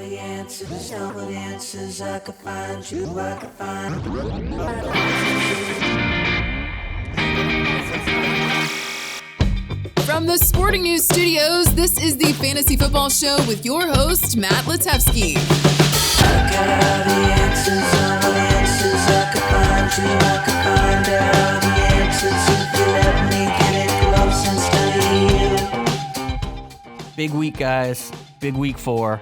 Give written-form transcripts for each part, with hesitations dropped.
the answers, no good answers. I could find you, I could find From the Sporting News Studios, this is the Fantasy Football Show with your host, Matt Litevsky. I got all the answers, all the answers. I could find you, I could find all the answers. If you let me get it close and study you. Big week, guys. Big week 4.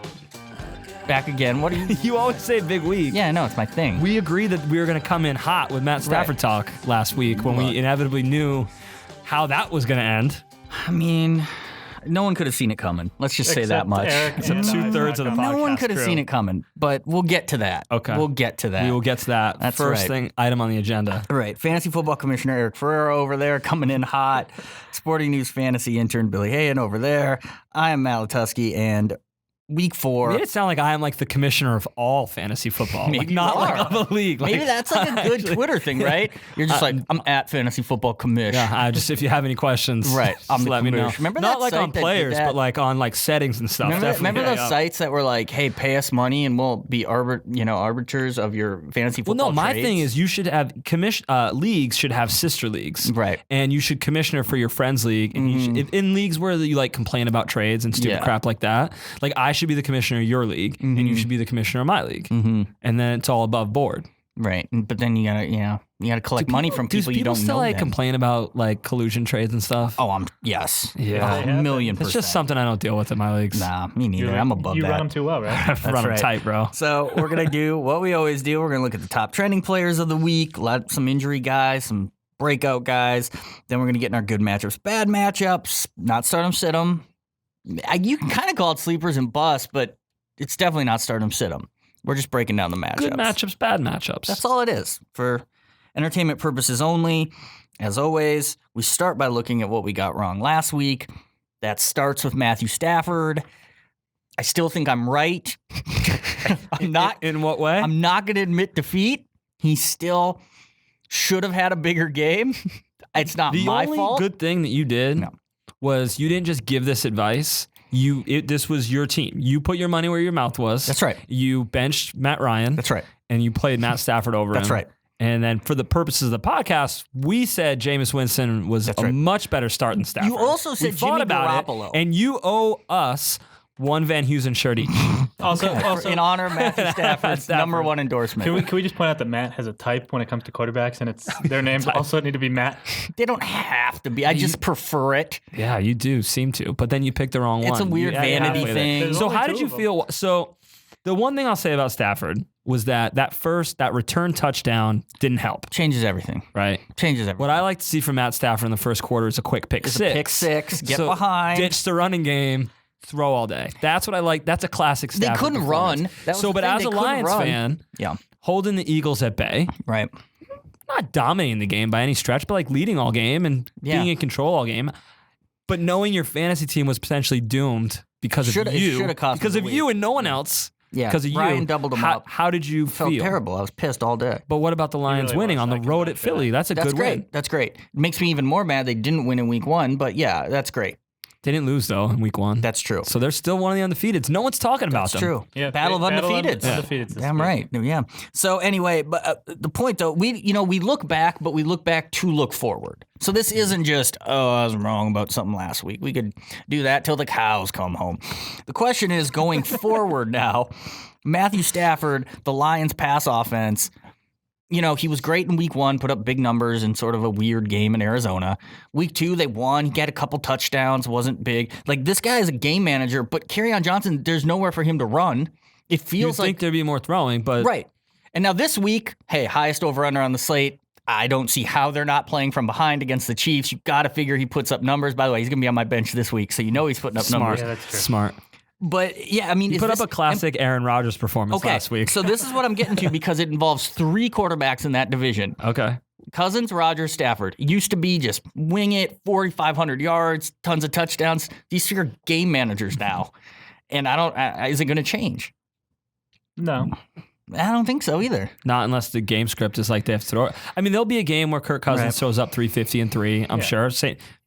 Back again. What are you? You always say big week. Yeah, no, it's my thing. We agreed that we were going to come in hot with Matt Stafford talk last week when we inevitably knew how that was going to end. I mean, no one could have seen it coming. Let's just say that much. Except 2/3 of the podcast. No one could have crew. seen it coming, but we'll get to that. Okay. We'll get to that. We will get to that. That's first right. thing item on the agenda. All right. Fantasy Football Commissioner Eric Ferrero over there coming in hot. Sporting News Fantasy Intern Billy Hayen over there. I am Matt Litevsky, and week 4. You made it sound like I am like the commissioner of all fantasy football. Maybe like, you not are. like of a league. Maybe Like, that's like a good Twitter thing, right? You're just like, I'm at Fantasy Football Commish. Yeah, I just if you have any questions, Right, I'm just the let me know. commish. Remember Not that like site on that did players, that? but like on like settings and stuff. Remember those Yeah. sites that were like, "Hey, pay us money and we'll be arbiters of your fantasy Well, football." no, my trades? thing is you should have leagues should have sister leagues, Right. And you should commissioner for your friends league, and you should, in leagues where you like complain about trades and stupid Yeah. crap like that. Like I should be the commissioner of your league, and you should be the commissioner of my league, and then it's all above board. right, but then you gotta collect money from people you don't still know. like then. complain about like collusion trades and stuff? Oh, yes, Yeah. a million It's percent. just something I don't deal with in my leagues. Nah, me neither. I'm above you that. run them too well, right? I run them right. tight, bro. So we're gonna do what we always do. We're gonna look at the top trending players of the week, some injury guys, some breakout guys. Then we're gonna get in our good matchups, bad matchups, not start 'em, sit 'em. You can kind of call it sleepers and busts, but it's definitely not start 'em, sit 'em. We're just breaking down the matchups. Good matchups, bad matchups. That's all it is for entertainment purposes only. As always, we start by looking at what we got wrong last week. That starts with Matthew Stafford. I still think I'm right. I'm not. In what way? I'm not going to admit defeat. He still should have had a bigger game. It's not my only fault. good thing that you did was you didn't just give this advice. This was your team. You put your money where your mouth was. That's right. You benched Matt Ryan. That's right. And you played Matt Stafford over him. That's right. And then for the purposes of the podcast, we said Jameis Winston was a much better start than Stafford. You also said we thought Jimmy about Garoppolo. it, and you owe us one Van Heusen shirt each. Also, In honor of Matthew Stafford's Stafford. #1 endorsement. can we just point out that Matt has a type when it comes to quarterbacks, and it's their names also need to be Matt. They don't have to be. I just prefer it. Yeah, you do seem to, but then you picked the wrong one. It's a weird You had vanity halfway there. thing. There's So only how two did you of them. feel? So the one thing I'll say about Stafford was that return touchdown didn't help, Changes everything. right? Changes everything. What I like to see from Matt Stafford in the first quarter is a quick pick It's six. a pick six, get So behind. ditch the running game, throw all day. That's what I like. That's a classic They Stafford couldn't performance. run. That was So, the but thing, as they a couldn't Lions run. fan, Yeah, holding the Eagles at bay, right. not dominating the game by any stretch, but like leading all game and Yeah. being in control all game. But knowing your fantasy team was potentially doomed because Shoulda- of it you, shoulda cost because them of the you week. and no one else. Yeah, because of Ryan you. doubled them how, up. How did you Felt feel? terrible. I was pissed all day. But what about the Lions really winning was on the psyched road out at for Philly? that. That's a That's good great. win. That's great. Makes me even more mad they didn't win in week 1, but yeah, that's great. They didn't lose though in week 1. That's true. So they're still one of the undefeateds. No one's talking about That's them. true. Yeah, Battle of undefeateds. Undefeateds. Damn right. Yeah. So anyway, but the point though, we look back, but we look back to look forward. So this isn't just, I was wrong about something last week. We could do that till the cows come home. The question is going forward now. Matthew Stafford, the Lions pass offense, he was great in week 1, put up big numbers in sort of a weird game in Arizona. Week 2, they won. He got a couple touchdowns, wasn't big. Like, this guy is a game manager, but Kerryon Johnson, there's nowhere for him to run. It You feels think like... there'd be more throwing, but Right. And now this week, hey, highest over-under on the slate. I don't see how they're not playing from behind against the Chiefs. You got to figure he puts up numbers. By the way, he's going to be on my bench this week, so he's putting up smart. numbers. Yeah, that's true. Smart. But, yeah, I mean... You put up a classic Aaron Rodgers performance last week. So this is what I'm getting to because it involves 3 quarterbacks in that division. Okay. Cousins, Rodgers, Stafford. It used to be just wing it, 4,500 yards, tons of touchdowns. These 3 are game managers now. And is it going to change? No. I don't think so either. Not unless the game script is like they have to throw it. I mean, there'll be a game where Kirk Cousins Right. throws up 350 and 3, I'm sure.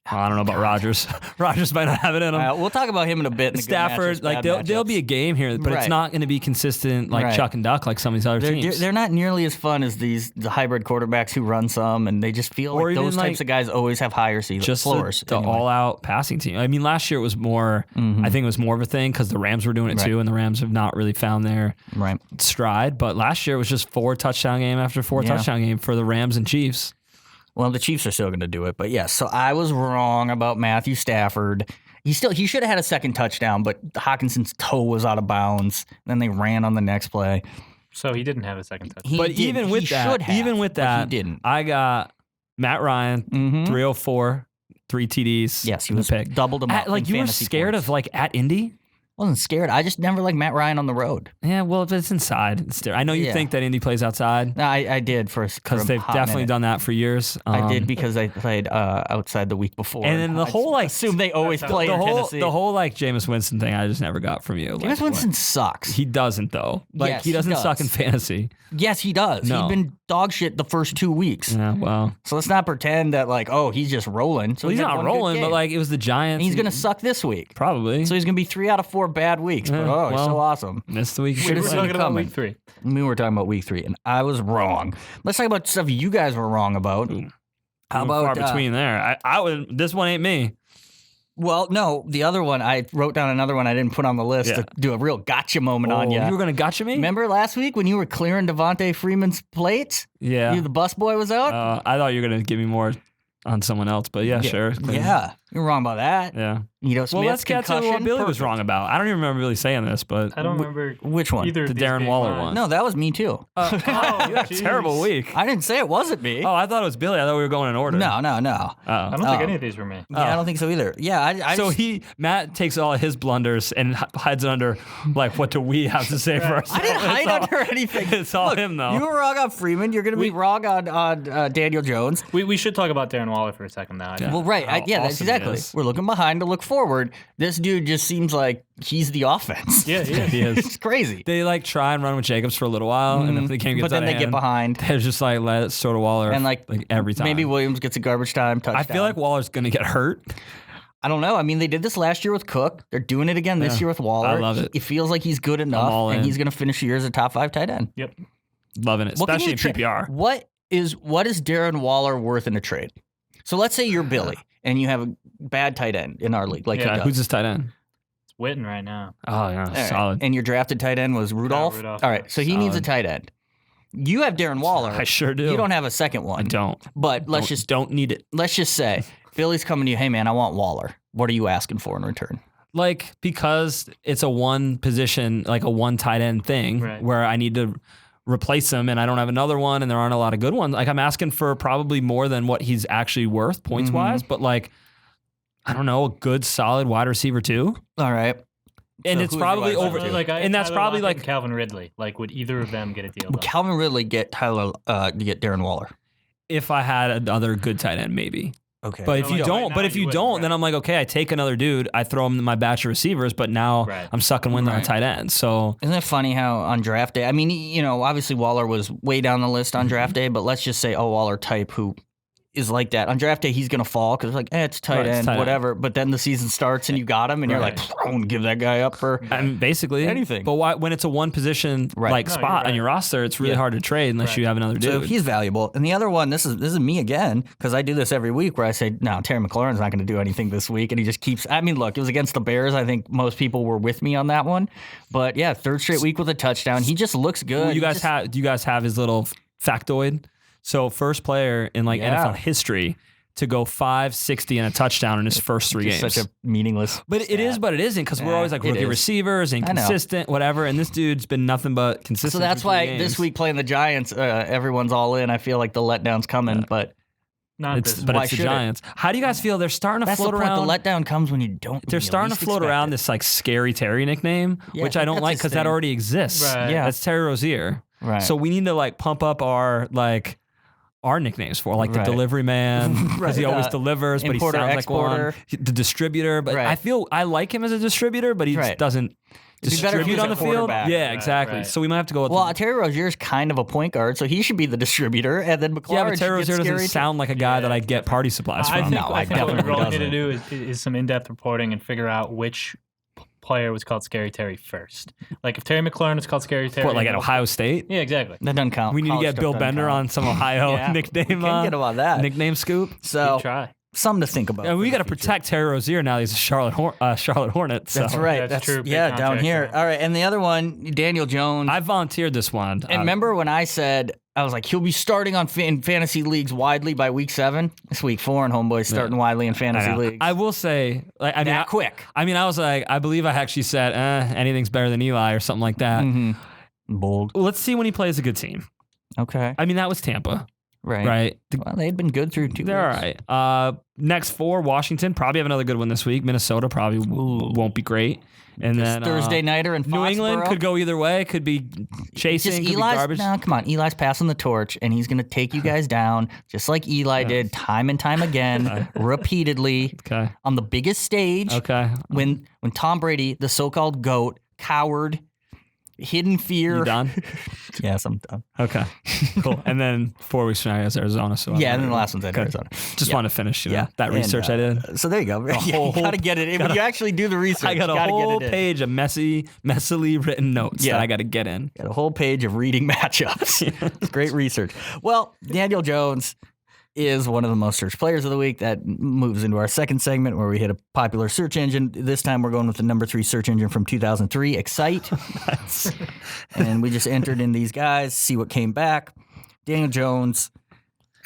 I don't know about Rodgers. Rodgers might not have it in him. We'll talk about him in a bit. In the good Stafford, matchups, like bad there'll be a game here, but it's not going to be consistent like Right. Chuck and Duck like some of these other teams. They're not nearly as fun as the hybrid quarterbacks who run some, and they just feel Or like those even, types of guys always have higher just floors. the anyway. all-out passing team. I mean, last year it was more. I think it was more of a thing because the Rams were doing it Right. too, and the Rams have not really found their Right. stride. But last year it was just 4 touchdown game after 4 touchdown game for the Rams and Chiefs. Well, the Chiefs are still going to do it, but yes. So I was wrong about Matthew Stafford. He should have had a second touchdown, but Hawkinson's toe was out of bounds. Then they ran on the next play. So he didn't have a second touchdown. He But did- even he with that, should have, but he didn't. I got Matt Ryan, Mhm. 304, 3 TDs. Yes, he in the was pick. doubled him up. Like in you were fantasy scared points. of like at Indy. Wasn't scared. I just never liked Matt Ryan on the road. Yeah, well, if it's inside, I know you Yeah. think that Indy plays outside No, I did for because they've definitely done that for years. I did because I played outside the week before. And then the I whole like assume they always That's play the in whole Tennessee. the whole like Jameis Winston thing. I just never got from you. Jameis Winston sucks. He doesn't though. Like Yes, he he doesn't suck does. in fantasy. Yes, he does. No. He's been dog shit the first 2 weeks. Yeah, well, So let's not pretend that like, oh, he's just rolling. So he's he had not one good rolling, but game. like it was the Giants. And he's gonna suck this week. probably. So he's gonna be 3 out of 4 bad weeks. But Yeah, he's so well, awesome. missed the week. We Should've were seen talking it about coming. week 3. We were talking about week 3, and I was wrong. Let's talk about stuff you guys were wrong about. How far about between there? I would. This one ain't me. Well, no, the other one I wrote down another one I didn't put on the list Yeah. to do a real gotcha moment on you. You were gonna gotcha me? Remember last week when you were clearing Devontae Freeman's plates? Yeah. The bus boy was out. I thought you were gonna give me more on someone else, but yeah, sure. Yeah, you're wrong about that. Yeah. Nito Smith, Well, let's get to what concussion, Billy was perfect. wrong about. I don't even remember Billy saying this, but I don't remember Which one? either the of these Darren being Waller mine. one. No, that was me too. Oh, you had a jeez. terrible week. I didn't say it wasn't me. Oh, I thought it was Billy. I thought we were going in order. No. I don't think Oh. any of these were me. Yeah, I don't think so either. Yeah, I So just, Matt takes all his blunders and hides it under, like, what do we have to say for ourselves? I didn't hide It's all- under anything. It's all Look, him, though. You were wrong on Freeman. You're going to be wrong on Daniel Jones. We should talk about Darren Waller for a second now. Yeah. Well, right. How That's awesome he exactly. is. We're looking behind to look forward. This dude just seems like he's the offense. Yeah, he is. He is. It's crazy. They, like, try and run with Jacobs for a little while, and if the game gets But then out of they get hand, behind. they're just like, let it sort of Waller And like every time. Maybe Williams gets a garbage time touchdown. I feel like Waller's going to get hurt. I don't know. I mean, they did this last year with Cook. They're doing it again this Yeah. year with Waller. I love it. It feels like he's good enough, all and in. he's going to finish the year as a top 5 tight end. Yep. Loving it, What can especially you in PPR. What is Darren Waller worth in a trade? So let's say you're Billy and you have a bad tight end in our league, like Yeah. he Okay, does. who's his tight end? It's Witten right now. Oh, yeah, All right. solid. And your drafted tight end was Rudolph? Rudolph. All right, so he needs a Solid. tight end. You have Darren Waller. I sure do. You don't have a second one. I don't. But let's don't need it. just say Billy's coming to you, hey man, I want Waller. What are you asking for in return? Like, because it's a one position, like a one tight end thing Right. where I need to replace him and I don't have another one and there aren't a lot of good ones. Like, I'm asking for probably more than what he's actually worth points wise, but like, I don't know, a good solid wide receiver too. All right. And So it's who's your probably wide over. receiver? And that's Tyler probably Lockett like, and Calvin Ridley. Like, would either of them get a deal? Would done? Calvin Ridley get Darren Waller? if I had another good tight end, maybe. Okay. But if So, you like, don't, right but now if you you wouldn't, don't, right. then I'm like, okay, I take another dude, I throw him in my batch of receivers, but now Right. I'm sucking wind on a Right. tight end. So Isn't it funny how on draft day, I mean, you know, obviously Waller was way down the list on draft day, but let's just say, Waller type who is like that. On draft day, he's going to fall because it's like, it's tight Right, it's end, tight end. whatever. But then the season starts and you got him and you're Right. like, I'm going to give that guy up for. I mean, basically Anything. But why, when it's a one position Right. like No, spot you're on right. your roster, it's really Yeah. hard to trade unless Right. you have another dude. So he's valuable. And the other one, this is me again, because I do this every week where I say, no, Terry McLaurin's not going to do anything this week. And he just keeps, I mean, look, it was against the Bears. I think most people were with me on that one. But yeah, third straight week with a touchdown. He just looks good. Well, He just- do you guys have his little factoid? So first player in like Yeah. NFL history to go 560 and a touchdown in his first 3 just games. such a meaningless. But it is, but it isn't because we're Yeah, always like it rookie is. receivers, know. inconsistent, whatever. And this dude's been nothing but consistent. So that's through why 3 this games. week playing the Giants, everyone's all in. I feel like the letdown's coming, but Not It's this. but Why it's the should it? Giants. How do you guys feel? They're starting to that's the float point. around. The letdown comes when you don't. They're starting to float around this like scary Terry nickname, Yeah, which I I think don't that's like his because that thing. already exists. Right. Yeah. That's Terry Rozier. Right. So we need to like pump up our nicknames for like the Right. delivery man because Right. he always delivers, but he Importer, sounds exporter. like one. The distributor, but Right. I like him as a distributor, but he just Right. doesn't distribute on the field. quarterback. Yeah, exactly. right. So we might have to go with Well, Terry Rozier's kind of a point guard, so he should be the distributor, and then McLaurin yeah, but Terry should Rozier get doesn't scary. sound like a guy that I get party supplies from. I think, No, I think what we definitely really need to doesn't. do is some in-depth reporting and figure out which player was called Scary Terry first. Like if Terry McLaurin was called Scary Terry. What, like at Ohio State? Yeah, exactly. That doesn't count. We need to College get stuff Bill doesn't Bender count. on some Ohio Yeah, nickname. we can get him on that. Nickname scoop. So Try. something to think about. And we for got to the future. protect Terry Rozier now. He's a Charlotte Hornet. So. That's right. That's true. Big Yeah, down contract here. for him. All right, and the other one, Daniel Jones. I volunteered this one. And remember when I said, I was like, he'll be starting in fantasy leagues widely by week 7? It's week 4, and Homeboy's starting widely in fantasy leagues. I will say, like, I mean, quick. I mean, I was like, I believe I actually said, anything's better than Eli or something like that. Bold. Let's see when he plays a good team. Okay. I mean, that was Tampa, Right. right? Well, they'd been good through 2 They're weeks. all right. Next 4, Washington probably have another good one this week. Minnesota probably won't be great. And then Thursday nighter in New England Foxborough. could go either way. Could be chasing. Just Could be Eli's, garbage. no, come on. Eli's passing the torch, and he's going to take you guys down just like Eli did time and time again, repeatedly, Okay. on the biggest stage. Okay. When Tom Brady, the so-called GOAT, coward, hidden fear. You done? Yes, I'm done. Okay. Cool. And then 4 weeks from now, is Arizona. So Yeah, and then the last one's at Okay. Arizona. Just want to finish that And, research I did. So there you go. Yeah, whole- you got to get it in. When you actually do the research, I got you a gotta whole get it in. page of messily written notes Yeah. that I got to get in. Got a whole page of reading matchups. Great research. Well, Daniel Jones is one of the most searched players of the week. That moves into our second segment where we hit a popular search engine. This time we're going with the number 3 search engine from 2003, Excite. And we just entered in these guys, see what came back. Daniel Jones,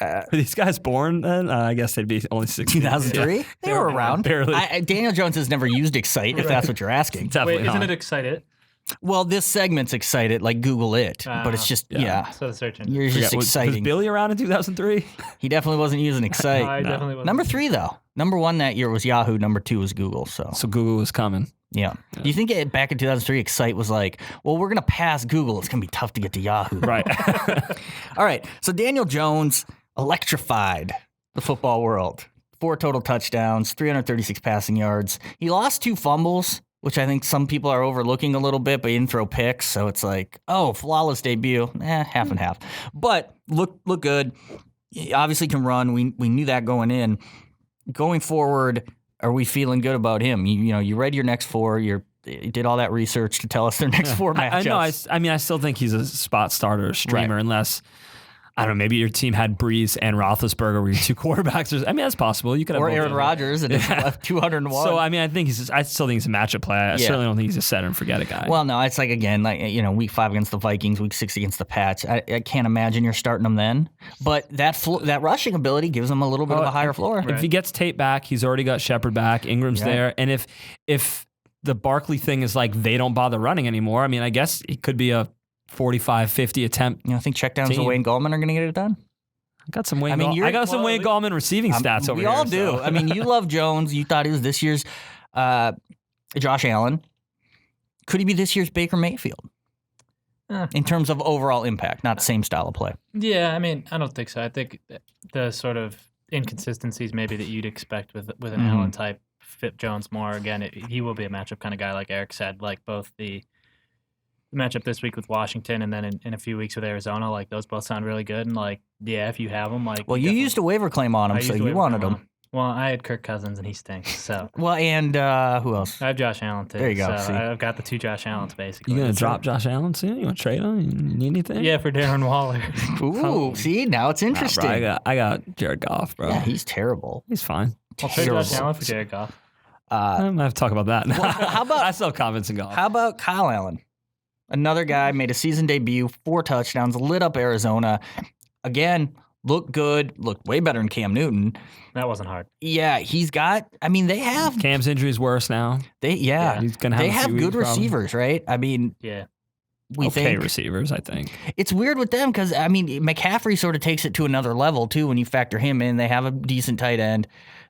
Are these guys born then? I guess they'd be only 16. 2003. They were around. Barely. Daniel Jones has never used Excite, if that's what you're asking. Definitely Wait, isn't not. it excited? Well, this segment's Excited, like Google it, but it's just, yeah. So the search engine. You're just Was exciting. Billy around in 2003? He definitely wasn't using Excite. I definitely wasn't. Number 3, though. Number 1 that year was Yahoo. Number 2 was Google. So, So Google was coming. yeah. Do you think back in 2003, Excite was like, well, we're going to pass Google. It's going to be tough to get to Yahoo. Right. All right. So Daniel Jones electrified the football world. 4 total touchdowns, 336 passing yards. He lost 2 fumbles, which I think some people are overlooking a little bit, but he didn't throw picks. So it's like, oh, flawless debut. Half and half. But look good. He obviously can run. We knew that going in. Going forward, are we feeling good about him? You read your next 4. You did all that research to tell us their next 4 matchups. I know. I mean, I still think he's a spot starter, streamer, unless, I don't know, maybe your team had Breeze and Roethlisberger were your 2 quarterbacks. I mean, that's possible. You could have or both Aaron of them. Rodgers at 201. So, I mean, I still think he's a matchup play. I certainly don't think he's a set and forget it guy. Well, no, it's like, again, week 5 against the Vikings, week 6 against the Pats. I can't imagine you're starting them then. But that rushing ability gives him a little bit of a higher floor. If he gets Tate back, he's already got Shepard back. Ingram's there. And if the Barkley thing is like they don't bother running anymore, I mean, I guess it could be a 45, 50 attempt. I think checkdowns to Team. Wayne Gallman are going to get it done. I got some Wayne. I mean, I got some Wayne Gallman receiving stats over we here. all do. so. I mean, you love Jones. You thought he was this year's Josh Allen. Could he be this year's Baker Mayfield? In terms of overall impact, not the same style of play. Yeah, I mean, I don't think so. I think the sort of inconsistencies maybe that you'd expect with an Allen type fit Jones more. Again, he will be a matchup kind of guy, like Eric said. Like both the matchup this week with Washington and then in a few weeks with Arizona, like those both sound really good. And like, yeah, if you have them, like, Well, you used a waiver claim on him, so you wanted him. Well, I had Kirk Cousins and he stinks. So Well, and who else? I have Josh Allen too. There you go, So see. I've got the 2 Josh Allens basically. You gonna drop Josh Allen soon? You want to trade him? You need anything? Yeah, for Darren Waller. Ooh, see, now it's Nah, interesting. bro, I got Jared Goff, bro. Yeah, he's terrible. He's fine. I'll trade Josh Terrible. Allen for Jared Goff. I'm gonna have to talk about that. how about- I still have confidence in Goff? How about Kyle Allen? Another guy made a season debut, 4 touchdowns, lit up Arizona. Again, looked good, looked way better than Cam Newton. That wasn't hard. Yeah, he's got. I mean, they have. Cam's injury is worse now. He's gonna have They a have few good weeks, probably. receivers, right? I mean, Yeah. we Okay, think receivers, I think. it's weird with them because I mean, McCaffrey sort of takes it to another level too when you factor him in. They have a decent tight end.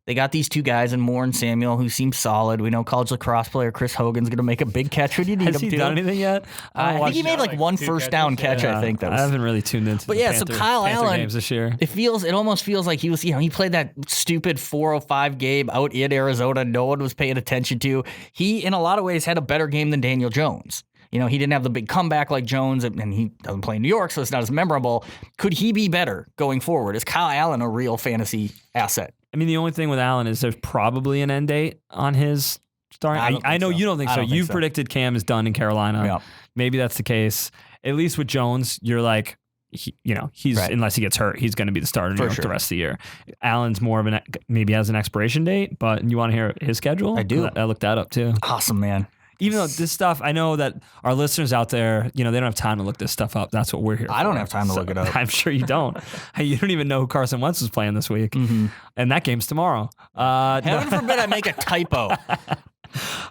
They got these two guys in Moore and Samuel who seem solid. We know college lacrosse player Chris Hogan's going to make a big catch when you need Has him he to. done anything yet? I think he made like one 2 first down catches, catch. yeah. I think that I was. haven't really tuned into. But the yeah, so Kyle Panther Allen games this year. It almost feels like he was, he played that stupid 405 game out in Arizona. No one was paying attention to. He, in a lot of ways, had a better game than Daniel Jones. He didn't have the big comeback like Jones, and he doesn't play in New York, so it's not as memorable. Could he be better going forward? Is Kyle Allen a real fantasy asset? I mean, the only thing with Allen is there's probably an end date on his starting. I know so. you don't think I so. don't think You've so. predicted Cam is done in Carolina. Yeah. Maybe that's the case. At least with Jones, you're like, he's Right. unless he gets hurt, he's going to be the starter in New York sure. the rest of the year. Allen's more of maybe has an expiration date, but you want to hear his schedule? I do. I looked that up too. Awesome, man. Even though this stuff, I know that our listeners out there, they don't have time to look this stuff up. That's what we're here for. I don't have time to look it up. I'm sure you don't. You don't even know who Carson Wentz is playing this week. Mm-hmm. And that game's tomorrow. Heaven forbid I make a typo.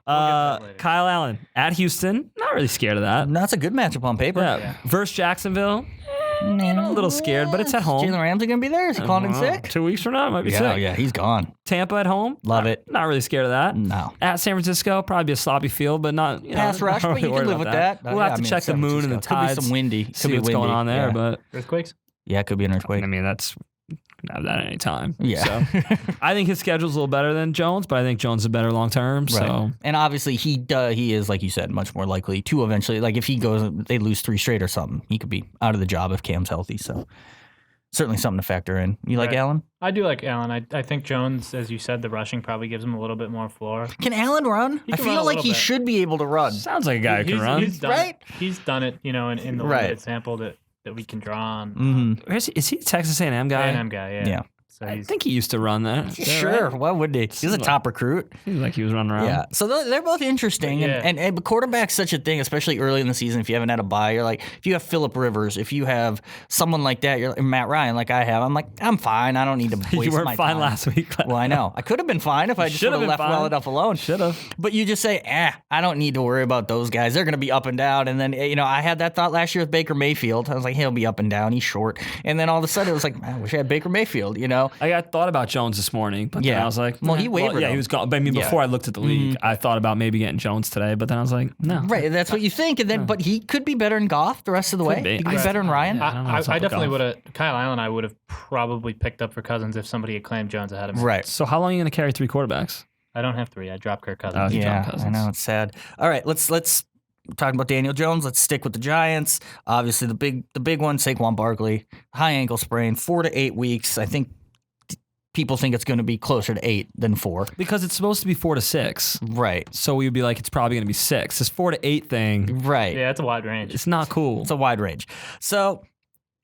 later. Kyle Allen at Houston. Not really scared of that. That's a good matchup on paper. Yeah. Versus Jacksonville. A little scared, but it's at home. Jalen Ramsey going to be there? Is he calling in sick? 2 weeks from now, might be sick. Yeah, he's gone. Tampa at home. Love it. Not really scared of that. No. At San Francisco, probably be a sloppy field, but not Pass rush, not but you really can worried live with about that. We'll have to check the San moon and the Francisco. Could be tides. some windy. See what's going on there, yeah. but Earthquakes? Yeah, it could be an earthquake. I mean that's can have that at any time. Yeah. So I think his schedule's a little better than Jones, but I think Jones is better long term. So Right. And obviously he is, like you said, much more likely to eventually, like if he goes, they lose 3 straight or something, he could be out of the job if Cam's healthy. So certainly something to factor in. You like Right. Allen? I do like Allen. I think Jones, as you said, the rushing probably gives him a little bit more floor. Can Allen run? He I can feel run a like little he bit. should be able to run. sounds like a guy who can run. He's done Right? it. He's done it, in the Right. limited sample that we can draw on. Mm-hmm. Is he a Texas A&M guy? A&M guy, yeah. Yeah. So I he's, think he used to run that. Is that Sure. right? Why wouldn't he? He's a top recruit. Seems like he was running around. Yeah. So they're both interesting. Yeah. And quarterback's such a thing, especially early in the season. If you haven't had a bye, you're like, if you have Phillip Rivers, if you have someone like that, you're Matt Ryan, like I have, I'm like, I'm fine. I don't need to waste You weren't my fine time. last week. Well, I know. I could have been fine if I just would Should've have been left well fine. enough alone. Should have. But you just say, I don't need to worry about those guys. They're going to be up and down. And then, I had that thought last year with Baker Mayfield. I was like, he'll be up and down. He's short. And then all of a sudden, it was like, I wish I had Baker Mayfield, I thought about Jones this morning, but then Yeah. I was like, Well, he wavered yeah, him. he was gone. But I mean, Yeah. before I looked at the league, I thought about maybe getting Jones today, but then I was like, no. Right. That's what you think. And then, but he could be better in Goff the rest of the way. be. He could be Right. better in Ryan. Yeah. I don't know what's up I with definitely Goff. would have, Kyle Allen, I would have probably picked up for Cousins if somebody had claimed Jones ahead of him. Right. So how long are you going to carry 3 quarterbacks? I don't have 3. I dropped Kirk Cousins. Oh, you Yeah, John I Cousins. know. It's sad. All right. Let's talk about Daniel Jones. Let's stick with the Giants. Obviously, the big one, Saquon Barkley, high ankle sprain, 4 to 8 weeks. I think people think it's going to be closer to 8 than 4. Because it's supposed to be 4 to 6. Right. So we would be like, it's probably going to be 6. This 4 to 8 thing, Right. Yeah, it's a wide range. it's not cool. It's a wide range. So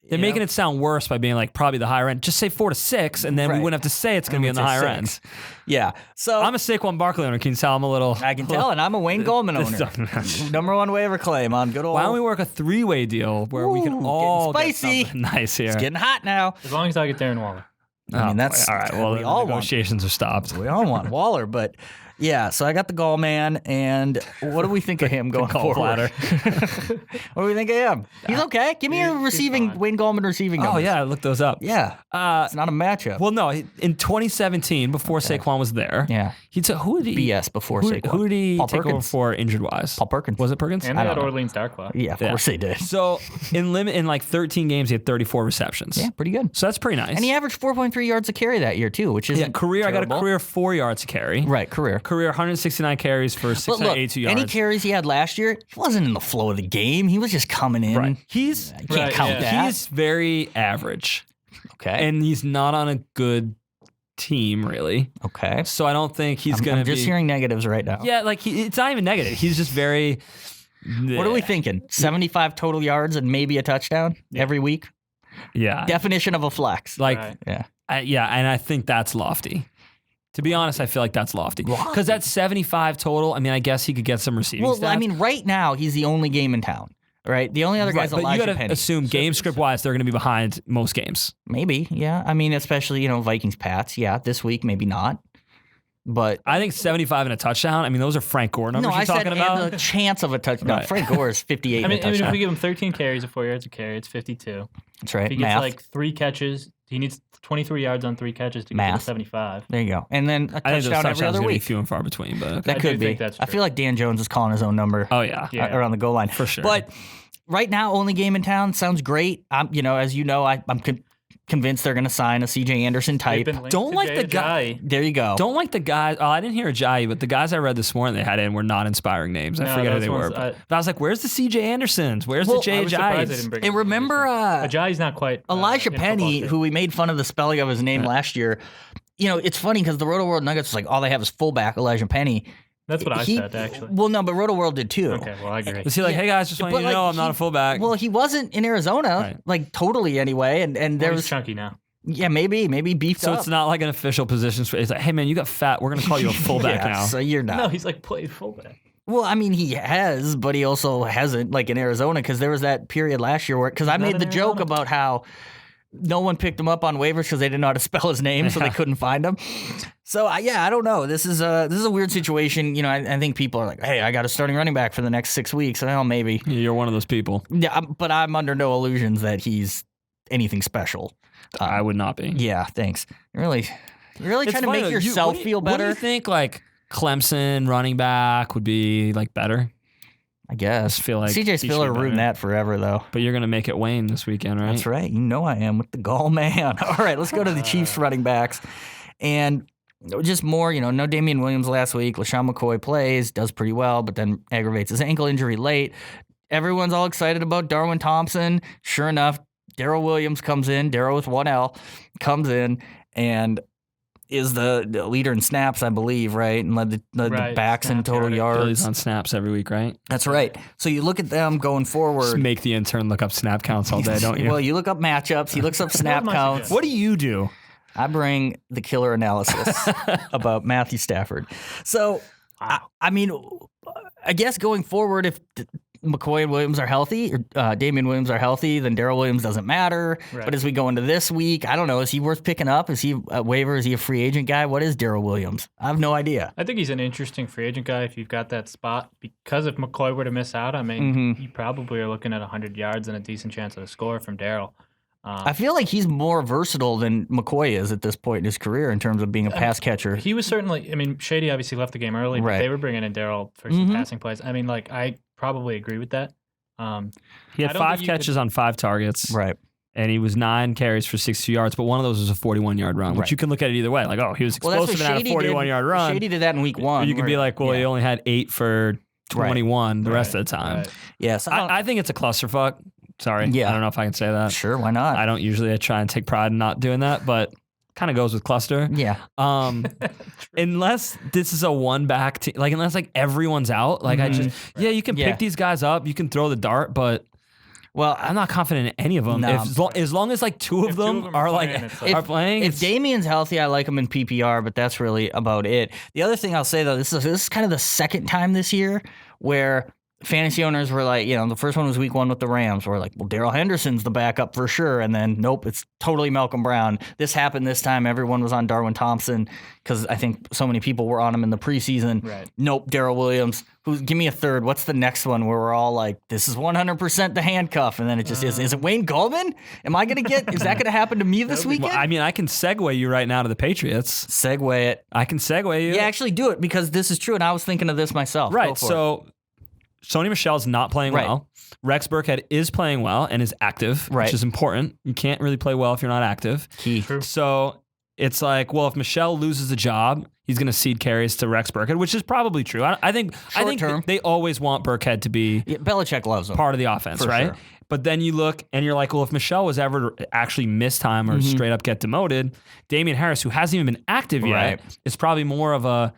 They're making it sound worse by being like probably the higher end. Just say 4 to 6, and then we Right. wouldn't have to say it's going to be on I'm the gonna higher say end. 6. Yeah. So I'm a Saquon Barkley owner. Can you tell I'm a little? I can tell, and I'm a Wayne Gallman owner. Number 1 waiver claim on good old. Why don't we work a 3-way deal where we can Ooh, all getting get spicy. something nice here? It's getting hot now. As long as I get Darren Waller. I mean, that's all right. Well, we the all want. negotiations are stopped. We all want Waller, but yeah. So I got the Gall man, and what do we think of him going Gall forward? What do we think of him? He's okay. Give me a receiving fine. Wayne Gallman receiving. Oh numbers. yeah, I looked those up. yeah. It's not a matchup. Well, no, in 2017, before Saquon was there, yeah. he took who did he? BS before Who, Saquon. who did he Paul take over Perkins. for injured wise? Paul Perkins. Was it Perkins? And I they don't had know. Orleans Darkwa. Yeah, of course they did. So in 13 games, he had 34 receptions. Yeah, pretty good. So that's pretty nice. And he averaged 4.3 yards a carry that year too, which is career. I got a career 4 yards a carry. Right, career. Career 169 carries for But look, 682 yards. any carries he had last year, he wasn't in the flow of the game. He was just coming in. Right. He's You can't Right, count yeah. that. he's very average, okay. and he's not on a good team really. okay. So I don't think he's I'm gonna just be. hearing negatives right now. Yeah, like it's not even negative. He's just very. What are we thinking? 75 total yards and maybe a touchdown every week? Yeah, Definition of a flex. like Right. yeah. and I think that's lofty. To be honest, I feel like that's lofty because that's 75 total. I mean, I guess he could get some receiving. Well, stats. I mean, right now he's the only game in town, right? The only other right, guy's but you Elijah got to Penny. assume game script wise, they're going to be behind most games. Maybe, yeah. I mean, especially Vikings Pats. Yeah, this week maybe not, but. I think 75 and a touchdown. I mean, those are Frank Gore numbers No, you're I said talking about. and the chance of a touchdown. Right. Frank Gore is 58 I mean, and a if touchdown. we give him 13 carries of 4 yards a carry, it's 52. That's right. If he gets Math. like 3 catches, he needs 23 yards on 3 catches to get to Math. 75. There you go. And then a I think those touchdown every touchdowns other are gonna be week. few and far between, but okay. That I could do be. think that's I true. feel like Dan Jones is calling his own number. Oh yeah. Yeah. Around the goal line For sure. But right now, only game in town sounds great. As you know, I'm convinced they're going to sign a C.J. Anderson They've type. been linked Don't to like Jay the guy- Ajayi. There you go. Don't like the guys. Oh, I didn't hear Ajayi, but the guys I read this morning they had in were not inspiring names. I No, forget who those they were. ones, But I was like, where's the C.J. Andersons? Where's the Well, Jay I was surprised they Ajayis? didn't bring And him. remember Ajayi's not quite Elijah in football Penny, shape. who we made fun of the spelling of his name last year. It's funny because the Roto World Nuggets was like, all they have is fullback Elijah Penny. That's what I said, actually. Well, no, but Roto World did too. Okay, well, I agree. Was he like, hey guys, just want you But, to know like, I'm not a he- fullback? Well, he wasn't in Arizona, Right. like totally anyway. And there He's was, chunky now. maybe beefed so up. it's not like an official position. It's like, hey man, you got fat. We're gonna call you a fullback Yeah, now. So you're not. No, he's like played fullback. Well, I mean, he has, but he also hasn't, like in Arizona, because there was that period last year where, because I He's not made in the joke Arizona. about how no one picked him up on waivers because they didn't know how to spell his name, so they couldn't find him. So I don't know. This is a weird situation. I think people are like, hey, I got a starting running back for the next 6 weeks. Well, maybe. You're one of those people. Yeah, but I'm under no illusions that he's anything special. I would not be. Yeah, thanks. You're really It's trying to funny, make though. yourself What do you- feel What do better. you think like Clemson running back would be like better? I guess. I feel like CJ he should Spiller be ruined better. that forever, though. But you're gonna make it Wayne this weekend, right? That's right. You know I am with the Gall man. All right, let's go to the Chiefs running backs. And just more, no Damian Williams last week. LaShawn McCoy plays, does pretty well, but then aggravates his ankle injury late. Everyone's all excited about Darwin Thompson. Sure enough, Darrell Williams comes in. Darrell with 1L comes in and is the leader in snaps, I believe, right? And led the Right, backs in snap total yardage. Billy's yards. on snaps every week, right? That's right. So you look at them going Just forward. make the intern look up snap counts all day, don't you? Well, you look up matchups. He looks up snap my counts. suggestion. What do you do? I bring the killer analysis about Matthew Stafford. So, I mean, I guess going forward, if McCoy and Williams are healthy, or Damian Williams are healthy, then Darrell Williams doesn't matter. Right. But as we go into this week, I don't know. Is he worth picking up? Is he a waiver? Is he a free agent guy? What is Darrell Williams? I have no idea. I think he's an interesting free agent guy if you've got that spot. Because if McCoy were to miss out, I mean, Mm-hmm. you probably are looking at 100 yards and a decent chance of a score from Darrell. I feel like he's more versatile than McCoy is at this point in his career in terms of being a pass catcher. He was certainly, I mean, Shady obviously left the game early, but Right. they were bringing in Darrell for some Mhm. passing plays. I mean, I probably agree with that. He I had don't 5 think you catches on 5 targets. Right. And he was 9 carries for 62 yards, but one of those was a 41-yard run, which Right. you can look at it either way. Like, oh, he was Well, that's explosive what and had Shady a 41-yard run. Shady did that in week one. Or you can be where- like, well, he yeah. only had 8 for 21 the rest of the time. Right. Yes. I think it's a clusterfuck. Sorry. Yeah. I don't know if I can say that. Sure, why not? I don't usually try and take pride in not doing that, but kind of goes with cluster. Yeah. Unless this is a one back team, like unless like everyone's out, like I just you can Yeah. pick these guys up, you can throw the dart, but Well, I'm not confident in any of them. No. As long as like two of If two them of them are are like playing, it's like- are playing, if it's- Damien's healthy, I like him in PPR, but that's really about it. The other thing I'll say though, this is kind of the second time this year where fantasy owners were like, the first one was week 1 with the Rams. We're like, well, Darrell Henderson's the backup for sure. And then, nope, it's totally Malcolm Brown. This happened this time. Everyone was on Darwin Thompson because I think so many people were on him in the preseason. Right. Nope, Darrell Williams. Give me a third. What's the next one where we're all like, this is 100% the handcuff. And then it just is. Is it Wayne Gallman? Am I going to is that going to happen to me this weekend? well, I mean, I can segue you right now to the Patriots. Segue it. I can segue you. Yeah, actually do it because this is true. And I was thinking of this myself. Go Right. for it. So Sony Michel's not playing Right. well. Rex Burkhead is playing well and is active, Right. which is important. You can't really play well if you're not active. Key. True. So it's like, well, if Michel loses the job, he's going to cede carries to Rex Burkhead, which is probably true. I think Short-term. they always want Burkhead to be Yeah, Belichick loves him. part of the offense, For right? sure. But then you look and you're like, well, if Michel was ever to actually miss time or straight up get demoted, Damian Harris, who hasn't even been active yet, Right. is probably more of a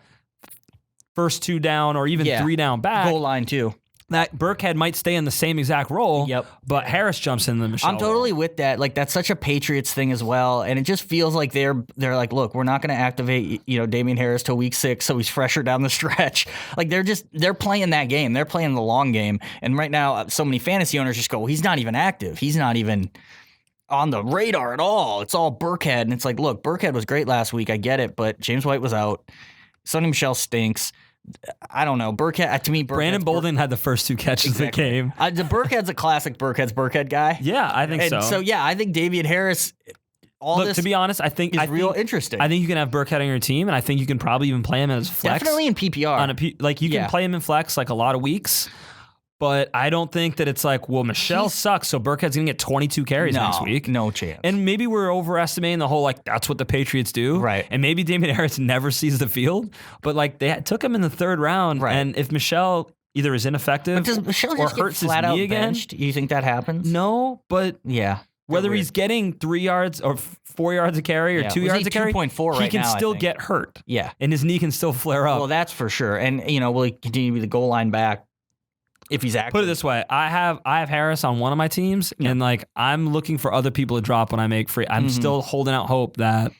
first 2 down or even Yeah. 3 down back. Goal line too. That Burkhead might stay in the same exact role, Yep. but Harris jumps in the Michel I'm totally with that. Like that's such a Patriots thing as well, and it just feels like they're like, look, we're not going to activate Damian Harris till week 6, so he's fresher down the stretch. Like they're playing that game. They're playing the long game, and right now, so many fantasy owners just go, well, he's not even active. He's not even on the radar at all. It's all Burkhead, and it's like, look, Burkhead was great last week. I get it, but James White was out. Sonny Michel stinks. I don't know. Burkhead to me. Brandon Bolden had the first 2 catches of the game. The Burkhead's a classic Burkhead guy. Yeah, I think And so. yeah, I think Davian Harris all Look, this to be honest, I think is real interesting. I think you can have Burkhead on your team, and I think you can probably even play him as flex. Definitely in PPR. Like you can play him in flex like a lot of weeks. But I don't think that it's like, well, Michelle sucks, so Burkhead's going to get 22 carries next week. No chance. And maybe we're overestimating the whole, like, that's what the Patriots do. Right. And maybe Damian Harris never sees the field. But, like, they took him in the third round. Right. And if Michelle either is ineffective But does Michelle or just get hurts his flat out knee again. benched? You think that happens? No, but Yeah. whether Weird. he's getting 3 yards or 4 yards a carry or Yeah. 2 Was yards he a carry, 2.4 he right can now, I still think. get hurt. Yeah. And his knee can still flare up. Well, that's for sure. And, will he continue to be the goal line back if he's active? Put it this way, I have Harris on one of my teams, and like I'm looking for other people to drop when I make free. I'm still holding out hope that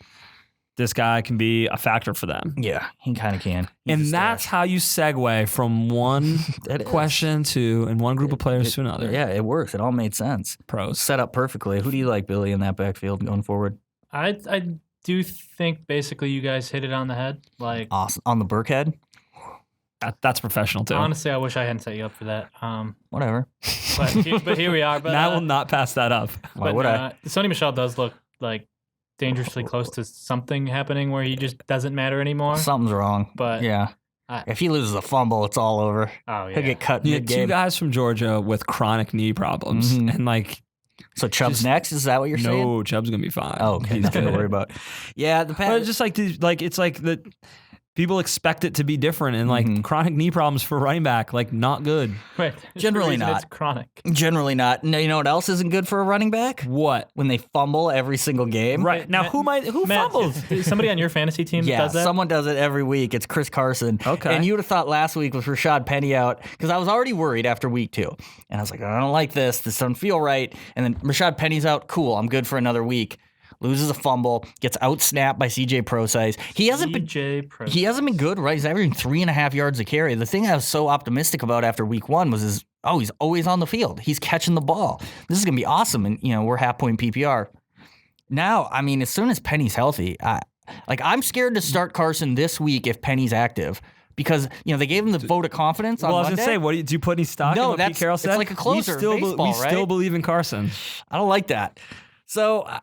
this guy can be a factor for them. Yeah, he kind of can. He's And a that's stash. how you segue from one That is. question to and one group of players to another. Yeah, it works. It all made sense. Pros. Set up perfectly. Who do you like, Billy, in that backfield going forward? I do think basically you guys hit it on the head. Like, Awesome. On the Burkhead? That's professional too. honestly, I wish I hadn't set you up for that. Whatever. But here we are. But Matt will not pass that up. Why but would I? Sonny Michel does look like dangerously close to something happening where he just doesn't matter anymore. Something's wrong. But Yeah. If he loses a fumble, it's all over. oh yeah, He'll get cut You had two mid-game. guys from Georgia with chronic knee problems, Mhm. and like So Chubb's just- next? Is that what you're saying? no, Chubb's gonna be fine. Oh, okay. He's Nothing to good. worry about. Yeah, the But Pat. it's just like it's like the people expect it to be different, and like Mhm. chronic knee problems for running back, like not good. Right. It's the Generally reason not. It's chronic. Generally not. No, you know what else isn't good for a running back? What? When they fumble every single game. Right now, who Matt, fumbles? is somebody on your fantasy team Yeah, does that? someone does it every week. It's Chris Carson. Okay. And you would have thought last week with Rashad Penny out, because I was already worried after week 2. And I was like, I don't like this. This doesn't feel right. And then Rashad Penny's out. Cool. I'm good for another week. Loses a fumble. Gets out-snapped by CJ Procise. He hasn't been good, right? He's averaging 3.5 yards a carry. The thing I was so optimistic about after week 1 was he's always on the field. He's catching the ball. This is going to be awesome. And, we're half-point PPR. Now, I mean, as soon as Penny's healthy, I'm scared to start Carson this week if Penny's active. Because, they gave him the vote of confidence on Well, I was Monday. gonna say, do you put any stock in what Pete Carroll said? it's like a closer in We baseball, right? still believe in Carson. I don't like that. So, I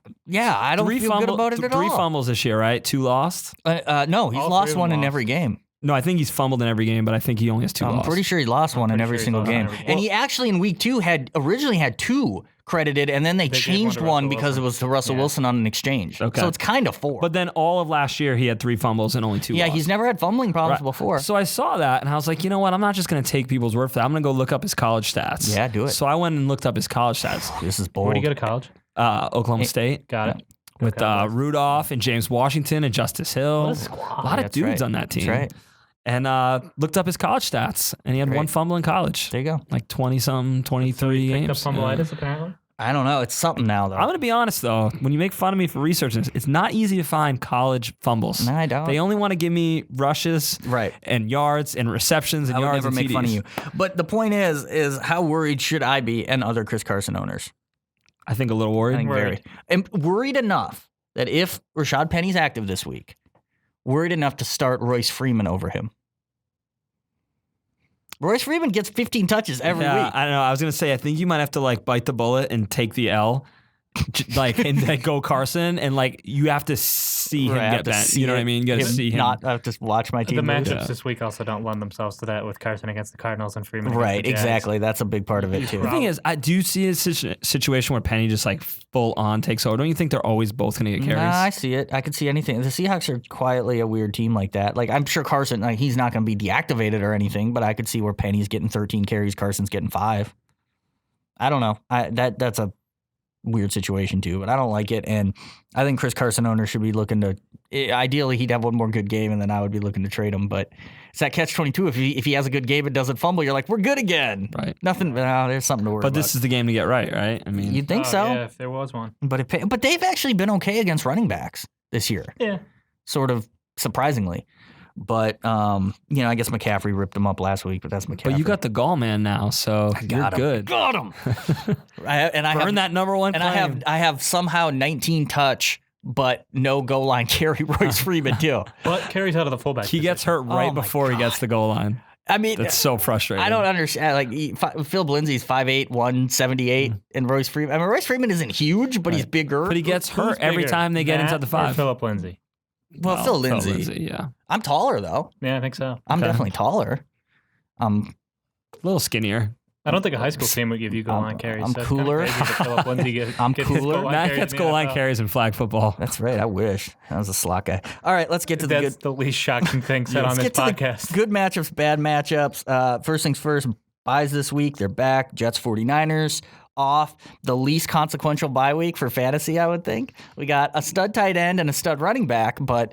don't feel good about it at all. 3 fumbles this year, right? 2 lost. No, he's All lost three of one them in lost. every game. No, I think he's fumbled in every game, but I think he only has 2 I'm lost. pretty sure he lost one in pretty every sure he single lost one game. every game. And he actually in week 2 originally had 2 credited, and then they gave changed one to one Russell because it Wilson. was to Russell Yeah. Wilson on an exchange. Okay. So it's kind of 4. But then all of last year, he had 3 fumbles and only 2 yeah, lost. he's never had fumbling problems Right. before. So I saw that, and I was like, you know what? I'm not just going to take people's word for that. I'm going to go look up his college stats. Yeah, do it. So I went and looked up his college stats. This is bold. Where do you go to college? Oklahoma State. Got it. With Rudolph and James Washington and Justice Hill. What a squad. A lot of That's dudes right. on that team. That's right. And looked up his college stats, and he had Great. 1 fumble in college. There you go. Like 20-something, 23 Picked up games. fumbleitis apparently. I don't know. It's something now, though. I'm going to be honest, though. When you make fun of me for researching this, it's not easy to find college fumbles. No, I don't. They only want to give me rushes Right. and yards and receptions and I would yards never and make TDs. fun of you. But the point is how worried should I be and other Chris Carson owners? I think a little I worried. think very. Worried. And worried enough that if Rashad Penny's active this week, worried enough to start Royce Freeman over him. Royce Freeman gets 15 touches every yeah, week. I don't know. I was going to say, I think you might have to bite the bullet and take the L. And then go Carson, and you have to see him Right, I have get to bent. see You know what I it. mean? You got to see him. Not I have to watch my team. The lose. matchups this week also don't lend themselves to that with Carson against the Cardinals and Freeman. against Right, the Jags. exactly. That's a big part of it too. The thing is, I do see a situation where Penny just full on takes over. Don't you think they're always both going to get carries? Nah, I see it. I could see anything. The Seahawks are quietly a weird team like that. I'm sure Carson, he's not going to be deactivated or anything, but I could see where Penny's getting 13 carries, Carson's getting 5. I don't know. That's a weird situation too, but I don't like it. And I think Chris Carson owners should be looking to. Ideally, he'd have one more good game, and then I would be looking to trade him. But it's that catch-22. If he has a good game and doesn't fumble, you're like, we're good again. Right. Nothing. There's something to worry about. But this is the game to get right? I mean, You'd think Oh, so. Yeah, if there was one. But they've actually been okay against running backs this year. Yeah. Sort of surprisingly. But I guess McCaffrey ripped him up last week, but that's McCaffrey. but you got the Gallman now, so you're Got him. good. Got him. I Burn have that number one. and flame. I have somehow 19 touch, but no goal line carry Royce Freeman too. But carries out of the fullback. He gets hurt right Oh my before he gets the goal line. I mean, That's so frustrating. I don't understand. Like Phil Lindsay's 5'8", 178, and Royce Freeman. I mean, Royce Freeman isn't huge, but he's bigger. But he gets Who's hurt every bigger, time they get Matt inside the or 5. Philip Lindsay. Well, Phil Lindsay. Yeah. I'm taller though. Yeah, I think so. I'm Okay. definitely taller. A little skinnier. I don't think a high school team would give you goal line carries. I'm so it's cooler. Kinda crazy that Philip Lindsay I'm gets his cooler. goal line Matt carries gets in the goal line NFL. carries in flag football. That's right. I wish I was a slot guy. All right, let's get to the That's good. the least shocking thing said on Let's this get to the podcast. good matchups, bad matchups. First things first. Buys this week. They're back. Jets 49ers off. The least consequential bye week for fantasy, I would think. We got a stud tight end and a stud running back. But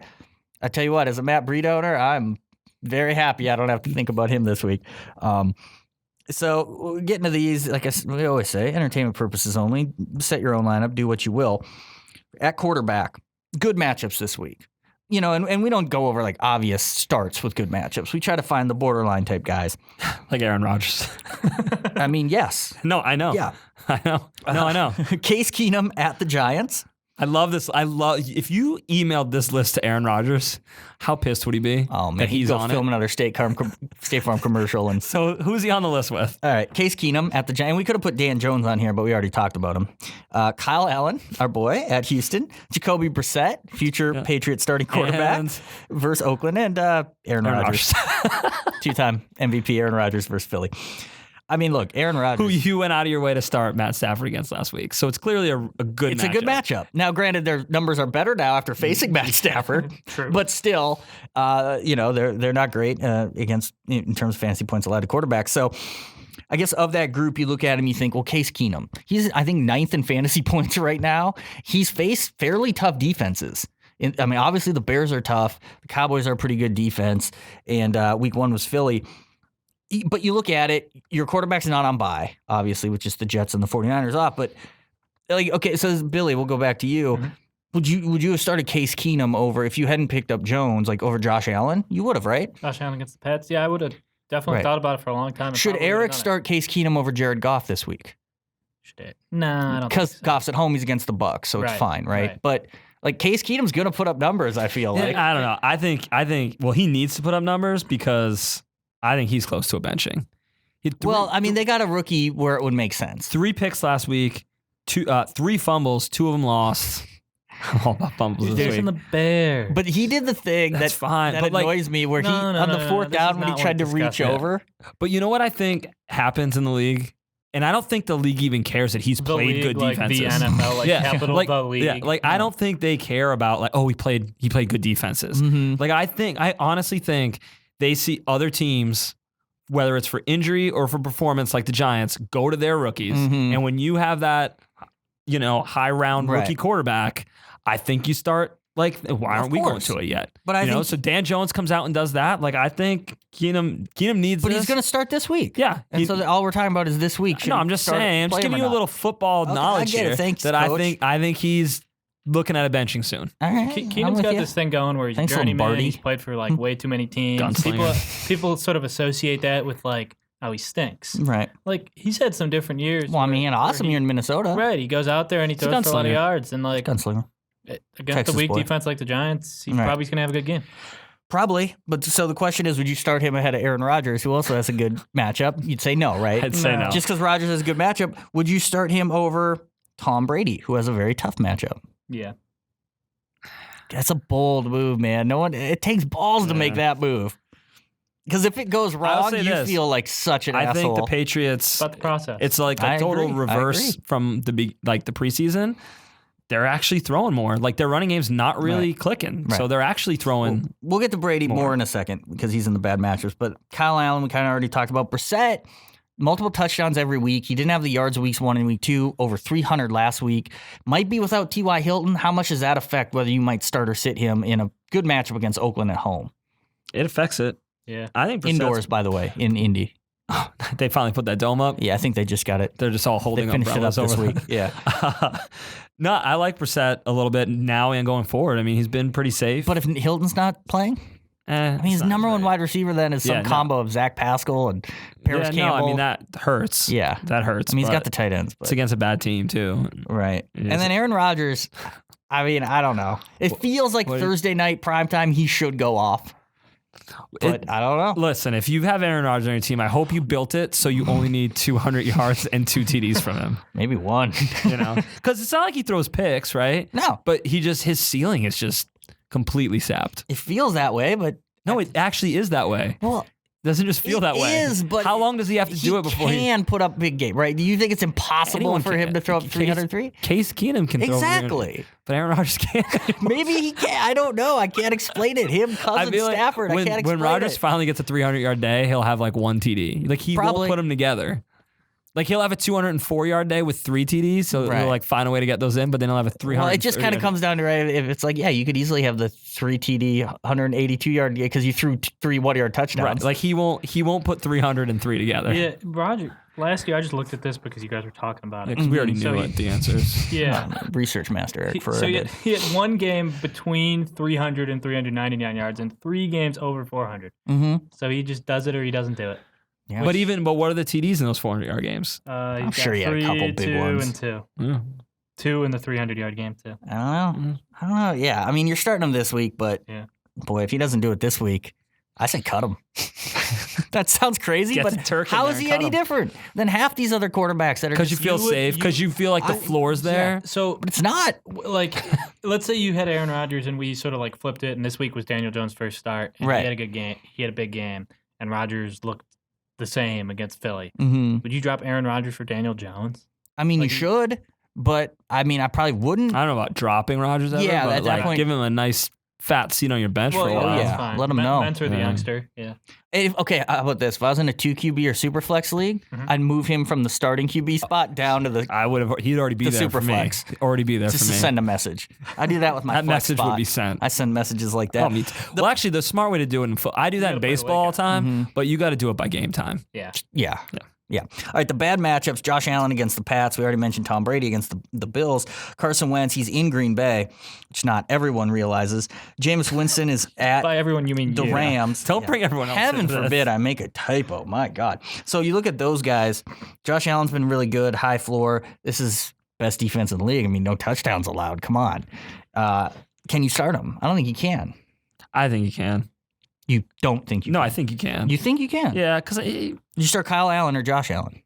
I tell you what, as a Matt Breida owner, I'm very happy I don't have to think about him this week. So getting to these, like we always say, entertainment purposes only. Set your own lineup. Do what you will. At quarterback, good matchups this week. You know, and we don't go over like obvious starts with good matchups. We try to find the borderline type guys. Like Aaron Rodgers. I mean, yes. No, I know. Yeah. I know. No, I know. Case Keenum at the Giants. I love this. If you emailed this list to Aaron Rodgers, how pissed would he be? Oh man, that he's on film it. another State Farm commercial. And So who's he on the list with? all right, Case Keenum at the Giants. We could have put Dan Jones on here, but we already talked about him. Kyle Allen, our boy at Houston. Jacoby Brissett, future Patriots starting quarterback, And- versus Oakland, and Aaron Rodgers, two-time MVP Aaron Rodgers versus Philly. I mean, look, Aaron Rodgers. Who you went out of your way to start Matt Stafford against last week. So it's clearly a good It's matchup. a good matchup. Now, granted, their numbers are better now after facing Matt Stafford, True. but still, they're not great against in terms of fantasy points allowed to quarterbacks. So, I guess of that group, you look at him, you think, well, Case Keenum. He's, I think, 9th in fantasy points right now. He's faced fairly tough defenses. I mean, obviously the Bears are tough. The Cowboys are a pretty good defense, and week 1 was Philly. But you look at it, your quarterback's not on bye, obviously, which is the Jets and the 49ers off. But, like, okay, so Billy, we'll go back to you. Mm-hmm. Would you have started Case Keenum over, if you hadn't picked up Jones, like over Josh Allen? You would have, right? Josh Allen against the Pets. Yeah, I would have definitely Right. thought about it for a long time. and Should probably would've Eric done it. start Case Keenum over Jared Goff this week? Should it? Nah, I don't Because think so. Goff's at home, he's against the Bucks, so it's Right, fine, right? right. But, like, Case Keenum's going to put up numbers, I feel like. I don't know. I think, well, he needs to put up numbers because I think he's close to a benching. Well, I mean, they got a rookie where it would make sense. 3 picks last week, 3 fumbles, 2 of them lost. All about fumbles He's this facing week. the Bears. But he did the thing That's that, fine, that but, like, annoys me where he, No, on the fourth this down, is when he not tried to what reach discussed yet. over. But you know what I think happens in the league? And I don't think the league even cares that he's the played league, good like defenses. the NFL, like capital like, the league. Yeah, like I don't think they care about like, oh, he played good defenses. Like I honestly think they see other teams, whether it's for injury or for performance, like the Giants, go to their rookies. And when you have that, high round rookie Right. quarterback, I think you start like, why aren't we going course. to it yet? But I think- so Dan Jones comes out and does that. Like I think Keenum needs But this. he's going to start this week. Yeah. And so all we're talking about is this week. Should No, he I'm just start saying. I'm just play him giving or you a not? little football Okay, knowledge I get it. here. Thanks, that Coach. I think he's looking at a benching soon. All right. I'm Keenum's with got you. this thing going where he's Thanks, a journeyman. Lombardi. He's played for like way too many teams. Gunslinger. People sort of associate that with like, oh, he stinks. Right. Like he's had some different years. Well, I mean, he had an where awesome year in Minnesota. Right, he goes out there and he He's a throws for a lot of gunslinger. yards, and like Gunslinger. against Texas a weak boy. defense like the Giants, he's Right. probably going to have a good game. Probably. But so the question is, would you start him ahead of Aaron Rodgers, who also has a good matchup? You'd say no, right? I'd say no. Just because Rodgers has a good matchup, would you start him over Tom Brady, who has a very tough matchup? Yeah, That's a bold move, man. It takes balls to make that move. Because if it goes wrong, say you this. feel like such an I asshole. think the Patriots. it's about the process. It's like I a total agree. I reverse agree. from the preseason. They're actually throwing more. Like their running game's not really clicking. Right. So they're actually throwing. We'll get to Brady more in a second because he's in the bad matchups. But Kyle Allen, we kind of already talked about. Brissett, multiple touchdowns every week. He didn't have the yards weeks 1 and week 2, over 300 last week. Might be without T.Y. Hilton. How much does that affect whether you might start or sit him in a good matchup against Oakland at home? It affects it. yeah. I think Brissett's- Indoors, by the way, in Indy. They finally put that dome up. Yeah, I think they just got it. They're just all They holding finished it up umbrellas this over week. Yeah. No, I like Brissett a little bit now and going forward. I mean, he's been pretty safe. But if Hilton's not playing, I mean, his number one wide receiver then is some Yeah, no. combo of Zach Pascal and Paris yeah, Campbell. no, I mean that hurts. Yeah. that hurts. I mean, he's but got the tight ends. But. It's against a bad team too. Right. It And is. then Aaron Rodgers, I mean, I don't know. It feels like what- Thursday night primetime, he should go off. But I don't know. Listen, if you have Aaron Rodgers on your team, I hope you built it so you only need 200 yards and 2 TDs from him. Maybe one. Because it's not like he throws picks, right? No. But his ceiling is just completely sapped. It feels that way, but No, it actually is that way. well, Doesn't just feel that way. It is, but how long does he have to do it before he can put up big game, right? Do you think it's impossible Anyone for can. him to throw up 303? Case Keenum can throw Exactly. but Aaron Rodgers can't. Maybe he can. I don't know. I can't explain it. Him, cousin feel like Stafford. I can't explain when Rodgers it. finally gets a 300-yard day, he'll have like 1 TD. Like he Probably. won't put them together. Like he'll have a 204-yard day with 3 TDs, so Right. he'll like find a way to get those in. But then he'll have a 300. Well, it just kind of comes down to right. If it's like, yeah, you could easily have the 3 TD, 182-yard game because you threw 3 1-yard touchdowns. Right. Like he won't put 303 together. Yeah, Roger. Last year, I just looked at this because you guys were talking about it. Because we already knew So what the answer is. Yeah. Research master Eric So Ferrer. he had one game between 300 and 399 yards and 3 games over 400. Mm-hmm. So he just does it or he doesn't do it. Yeah. But what are the TDs in those 400-yard games? I'm sure he had a couple big 2 ones. and 2. Yeah. 2 in the 300-yard game, too. I don't know. Yeah. I mean, you're starting him this week, but boy, if he doesn't do it this week, I say cut him. That sounds crazy, Get but the Turk in how there is and he cut any him. different than half these other quarterbacks that are Because you just, feel safe. Because you feel like the floor's there. So, but it's not. like, let's say you had Aaron Rodgers and we sort of like flipped it, and this week was Daniel Jones' first start. And Right. He had a good game. He had a big game, and Rodgers looked the same against Philly. Mm-hmm. Would you drop Aaron Rodgers for Daniel Jones? I mean, Like- you should, but I mean, I probably wouldn't. I don't know about dropping Rodgers ever, Yeah, but at that like point- give him a nice fat seat on your bench for a yeah, while. that's yeah. fine. Let him know. Mentor the Yeah. youngster. Yeah. Okay, how about this? If I was in a 2 QB or super flex league, Mhm. I'd move him from the starting QB spot down to the I would have. He'd already be The there super for me. flex. Already be there just for to me. send a message. I do that with my That flex message spot. would be sent. I send messages like that. Oh, me too. Well, actually, the smart way to do it in I do that in gotta play the baseball all the time, Mhm. but you got to do it by game time. Yeah. Yeah. All right, the bad matchups, Josh Allen against the Pats. We already mentioned Tom Brady against the Bills. Carson Wentz, he's in Green Bay, which not everyone realizes. Jameis Winston is at By everyone, you mean the you. Rams. Don't bring everyone else Heaven into this. forbid I make a typo. My God. So you look at those guys. Josh Allen's been really good, high floor. This is best defense in the league. I mean, no touchdowns allowed. Come on. Can you start him? I don't think you can. I think you can. You don't think you No, can? I think you can. You think you can? Yeah, because You start Kyle Allen or Josh Allen?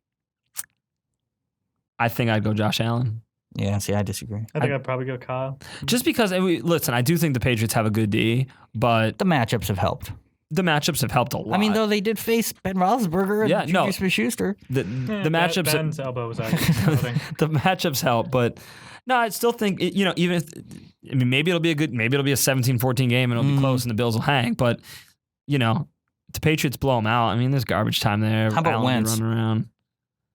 I think I'd go Josh Allen. Yeah, see, I disagree. I think I'd probably go Kyle. Just because, listen, I do think the Patriots have a good D, but The matchups have helped. the matchups have helped a lot. I mean, though they did face Ben Roethlisberger and Yeah, no. Juju Smith-Schuster. the matchups Ben's elbow was out. Floating. the matchups help, but no, I still think even if maybe it'll be a 17-14 game and it'll be close and the Bills will hang, but the Patriots blow them out. I mean, there's garbage time there. How about Allen Wentz? running around?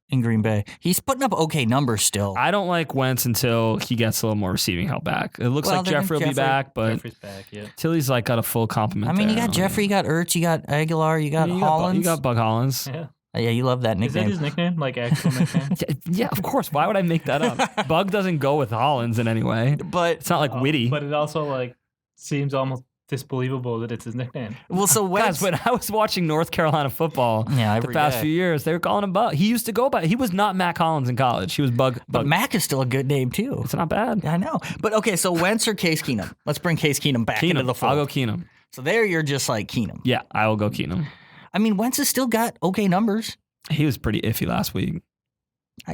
In Green Bay, he's putting up okay numbers still. I don't like Wentz until he gets a little more receiving help back. It looks Well, like they're gonna- Jeffrey will be Jeffrey- back, but Jeffrey's back, yeah. till he's like got a full complement. I mean, you there, got I don't know. Jeffrey, you got Ertz, you got Aguilar, you got You Hollins. got Bug Hollins. Yeah. Yeah, you love that Is that nickname. his nickname? Like actual nickname? Yeah, of course. Why would I make that up? Bug doesn't go with Hollins in any way. But It's not like witty. But it also like seems almost disbelievable that it's his nickname. well, so Wentz. Guys, when I was watching North Carolina football Yeah, the every past day. few years, they were calling him Bug. He used to go by. He was not Mac Hollins in college. He was Bug. But Mac is still a good name too. It's not bad. I know. But okay, so Wentz or Case Keenum? Let's bring Case Keenum back into the fold. I'll go Keenum. So there, you're just like Keenum. Yeah, I will go Keenum. I mean, Wentz has still got okay numbers. He was pretty iffy last week.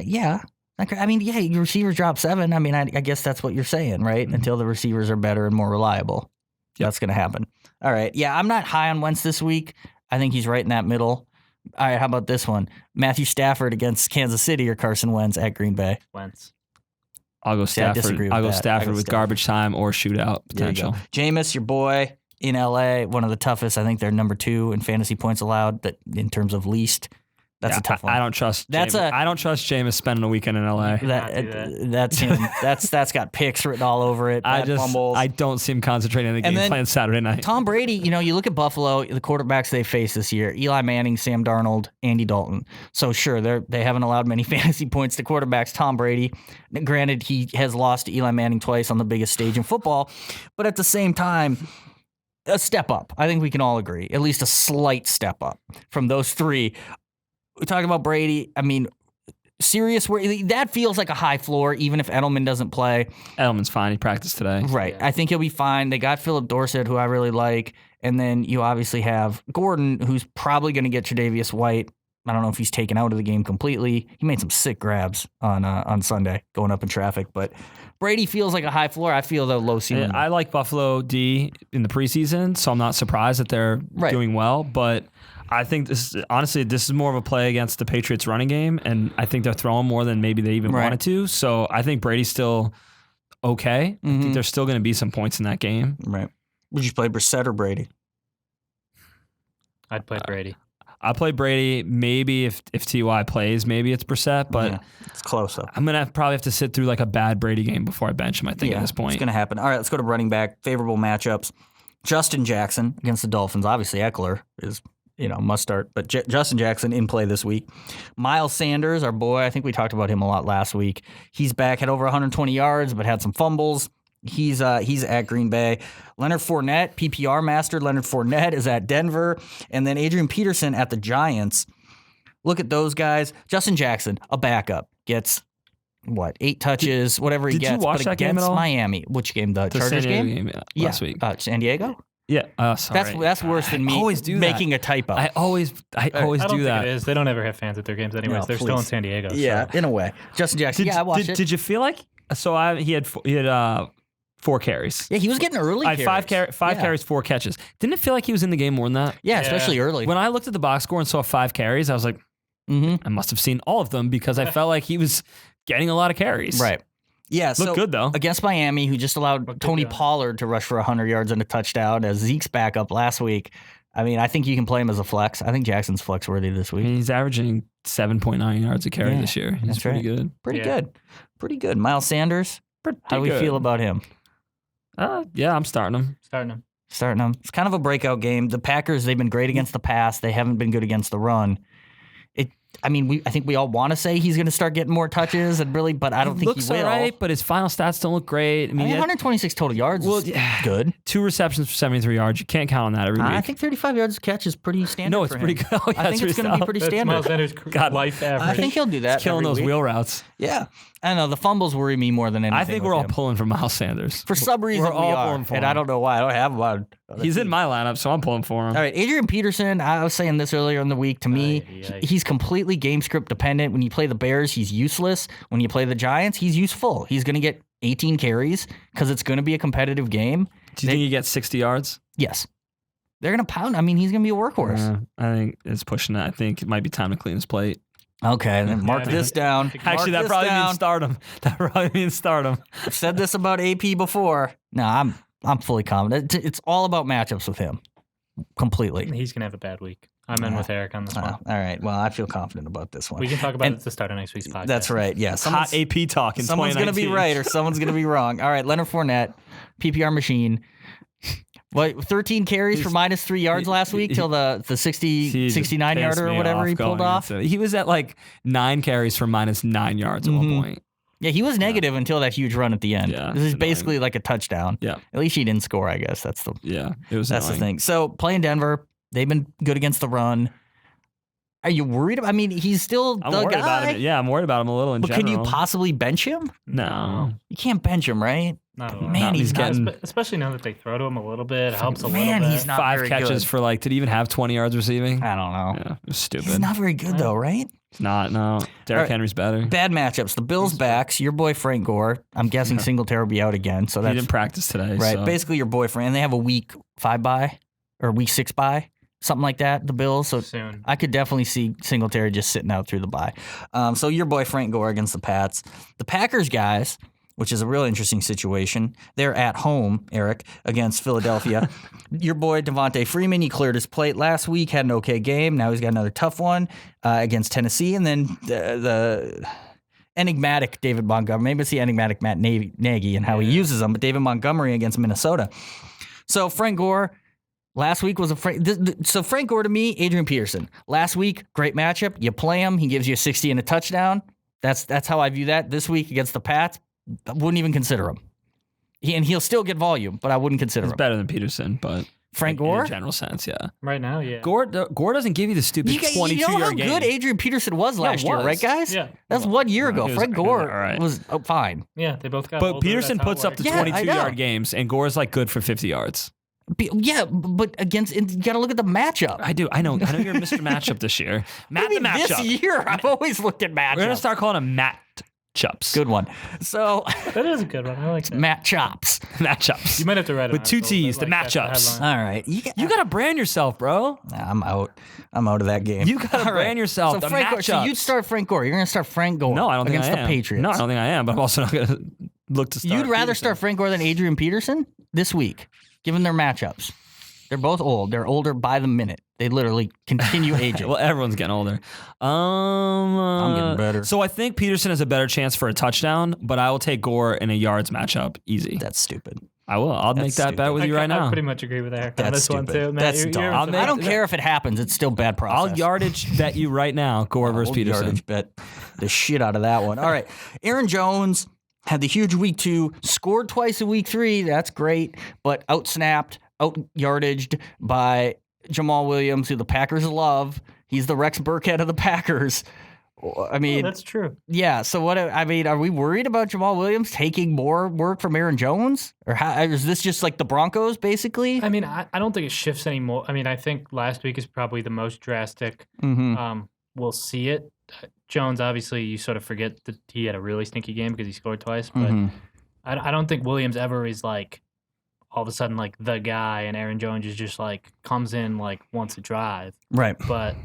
Yeah. I mean, yeah, your receivers drop 7. I mean, I guess that's what you're saying, right? Mm-hmm. Until the receivers are better and more reliable. Yep. That's going to happen. All right. Yeah, I'm not high on Wentz this week. I think he's right in that middle. All right, how about this one? Matthew Stafford against Kansas City or Carson Wentz at Green Bay? Wentz. I'll go See, I Stafford. disagree with I'll go that. I Stafford go with Stafford. garbage time or shootout There you go. potential. Jameis, your boy in LA, one of the toughest. I think they're number 2 in fantasy points allowed that in terms of least. That's Yeah, a tough one. I don't trust. That's I don't trust Jameis spending a weekend in LA. That's him. that's got picks written all over it. Bad fumbles. I don't see him concentrating on the game then playing Saturday night. Tom Brady, you look at Buffalo, the quarterbacks they face this year, Eli Manning, Sam Darnold, Andy Dalton. So sure, they haven't allowed many fantasy points to quarterbacks. Tom Brady, granted, he has lost to Eli Manning twice on the biggest stage in football, but at the same time, a step up. I think we can all agree, at least a slight step up from those 3. We talk about Brady. I mean, serious worry. That feels like a high floor, even if Edelman doesn't play. Edelman's fine. He practiced today. Right. I think he'll be fine. They got Philip Dorsett, who I really like. And then you obviously have Gordon, who's probably going to get Tre'Davious White. I don't know if he's taken out of the game completely. He made some sick grabs on Sunday going up in traffic. But Brady feels like a high floor. I feel the low ceiling. I like Buffalo D in the preseason, so I'm not surprised that they're doing well. But I think this is more of a play against the Patriots running game, and I think they're throwing more than maybe they even wanted to. So I think Brady's still okay. I think there's still going to be some points in that game. Right. Would you play Brissett or Brady? I'd play Brady. I play Brady. Maybe if Ty plays, maybe it's Brissett, but it's close up. I'm gonna probably have to sit through like a bad Brady game before I bench him. I think at this point it's gonna happen. All right, let's go to running back. Favorable matchups: Justin Jackson against the Dolphins. Obviously, Eckler is must start, but Justin Jackson in play this week. Miles Sanders, our boy. I think we talked about him a lot last week. He's back, had over 120 yards, but had some fumbles. He's at Green Bay. Leonard Fournette, PPR master. Leonard Fournette is at Denver. And then Adrian Peterson at the Giants. Look at those guys. Justin Jackson, a backup, gets, 8 touches, whatever he gets. Did you watch that game at all? Miami. Which game? The Chargers game? Last week. San Diego? Yeah. Sorry. That's worse than me making a typo. I always do I don't that. think it is. They don't ever have fans at their games anyways. No, They're still in San Diego. Yeah, so. in a way. Justin Jackson, I watched it. Did you feel like he had 4 carries? Yeah, he was getting early carries. 5 carries, 4 catches. Didn't it feel like he was in the game more than that? Yeah, especially early. When I looked at the box score and saw 5 carries, I was like, I must have seen all of them because I felt like he was getting a lot of carries. Right. Yeah, Looked good, though. Against Miami, who just allowed Tony Pollard to rush for 100 yards and a touchdown as Zeke's back up last week. I mean, I think you can play him as a flex. I think Jackson's flex worthy this week. He's averaging 7.9 yards a carry this year. He's pretty good. Pretty good. Miles Sanders, how do we feel about him? Yeah, I'm starting him. Starting him. It's kind of a breakout game. The Packers, they've been great against the pass. They haven't been good against the run. I think we all want to say he's going to start getting more touches, but I don't think he will. Looks all right, but his final stats don't look great. I mean 126 total yards is good. 2 receptions for 73 yards. You can't count on that every week. I think 35 yards a catch is pretty standard. No, it's pretty good. I think it's going to be pretty standard. Miles Sanders' life average. I think he'll do that. He's killing those wheel routes. Yeah. I don't know. The fumbles worry me more than anything. I think we're all pulling for Miles Sanders. For some reason, we're all pulling for him. And I don't know why. I don't have him on. He's in my lineup, so I'm pulling for him. All right. Adrian Peterson, I was saying this earlier in the week. To me, he's completely game script dependent. When you play the Bears, he's useless. When you play the Giants, he's useful. He's going to get 18 carries because it's going to be a competitive game. Do you think he gets 60 yards? Yes. They're going to pound. I mean, he's going to be a workhorse. I think it's pushing it. I think it might be time to clean his plate. Okay, then mark this down. Actually, that probably means start him. That probably means start him. I've said this about AP before. No, I'm fully confident. It's all about matchups with him. Completely. He's going to have a bad week. I'm in with Eric on this one. All right. Well, I feel confident about this one. We can talk about it at the start of next week's podcast. That's right. Yeah. Hot AP talk in 2019. Someone's going to be right or someone's going to be wrong. All right, Leonard Fournette, PPR machine. 13 carries for minus 3 yards last week till the 69 yarder or whatever he pulled off. He was at like 9 carries for minus 9 yards at one point. Yeah, he was negative until that huge run at the end. Yeah, this is basically like a touchdown. Yeah. At least he didn't score, I guess. That's the the thing. So playing Denver, they've been good against the run. Are you worried about? I mean, he's still the worried guy. About him. Yeah, I'm worried about him a little in general. But can you possibly bench him? No. You can't bench him, right? Man, he's getting, especially now that they throw to him a little bit. It helps a little bit. Man, he's not 5 very catches good. for did he even have 20 yards receiving? I don't know. Yeah, it was stupid. He's not very good though, right? It's not, no. Derrick Henry's better. Bad matchups. The Bills backs, your boy Frank Gore. I'm guessing Singletary will be out again. So that's he didn't practice today. Right. So. Basically your boyfriend. And they have a week 5 bye or week 6 bye. Something like that, the Bills. So soon. I could definitely see Singletary just sitting out through the bye. So your boy Frank Gore against the Pats. The Packers guys, which is a real interesting situation. They're at home, Eric, against Philadelphia. Your boy Devontae Freeman, he cleared his plate last week, had an okay game. Now he's got another tough one against Tennessee. And then the enigmatic David Montgomery. Maybe it's the enigmatic Matt Nagy and how he uses them. But David Montgomery against Minnesota. So Frank Gore. Last week was so Frank Gore to me, Adrian Peterson. Last week, great matchup. You play him, he gives you a 60 and a touchdown. That's how I view that. This week against the Pats, I wouldn't even consider him. And he'll still get volume, but I wouldn't consider him. He's better than Peterson, but Frank In Gore? a general sense, yeah. Right now, yeah. Gore doesn't give you the stupid 22-yard You know how game. good Adrian Peterson was last year, was. right, guys? Yeah. That's 1 year No, ago. he was- Frank he was Gore all right. was fine. Yeah, they both got But older, Peterson that's how it puts up the works. Yeah, I know. 22-yard games, and Gore's like good for 50 yards. Yeah, but you got to look at the matchup. I do. I know you're Mr. Matchup this year. Matt the Maybe this matchup. year, I've always looked at matchups. We're gonna start calling him Matt Chups. Good one. So, That is a good one. I like that. Matt Chops. Matchups. You might have to write it With two T's, the matchups. All right. You gotta brand yourself, bro. I'm out. I'm out of that game. You gotta All right. brand yourself. So, The Frank Gore, so matchups. you'd start Frank Gore. You're going to start Frank Gore No, I don't think against I the am. Patriots. No, I don't think I am. But I'm also not gonna look to start. You'd rather Peterson. start Frank Gore than Adrian Peterson this week, given their matchups. They're both old. They're older by the minute. They literally continue aging. Well, everyone's getting older. I'm getting better. So I think Peterson has a better chance for a touchdown, but I will take Gore in a yards matchup easy. That's stupid. I will. I'll make That's that bet with you right I now. pretty much agree with Eric on That's this one stupid. too. Matt, That's you're dumb. in I don't some- care if it happens. It's still bad process. I'll yardage bet you right now, Gore versus I'll Peterson. yardage bet the shit out of that one. All right. Aaron Jones had the huge week 2, scored twice in week 3. That's great, but out-snapped, out-yardaged by Jamal Williams, who the Packers love. He's the Rex Burkhead of the Packers. I mean, that's true. yeah. So what? I mean, are we worried about Jamal Williams taking more work from Aaron Jones, or how, is this just like the Broncos, basically? I mean, I don't think it shifts anymore. I mean, I think last week is probably the most drastic. Mm-hmm. We'll see it. Jones, obviously, you sort of forget that he had a really stinky game because he scored twice. But Mm-hmm. I don't think Williams ever is like all of a sudden like the guy, and Aaron Jones is just like comes in like wants to drive. Right. But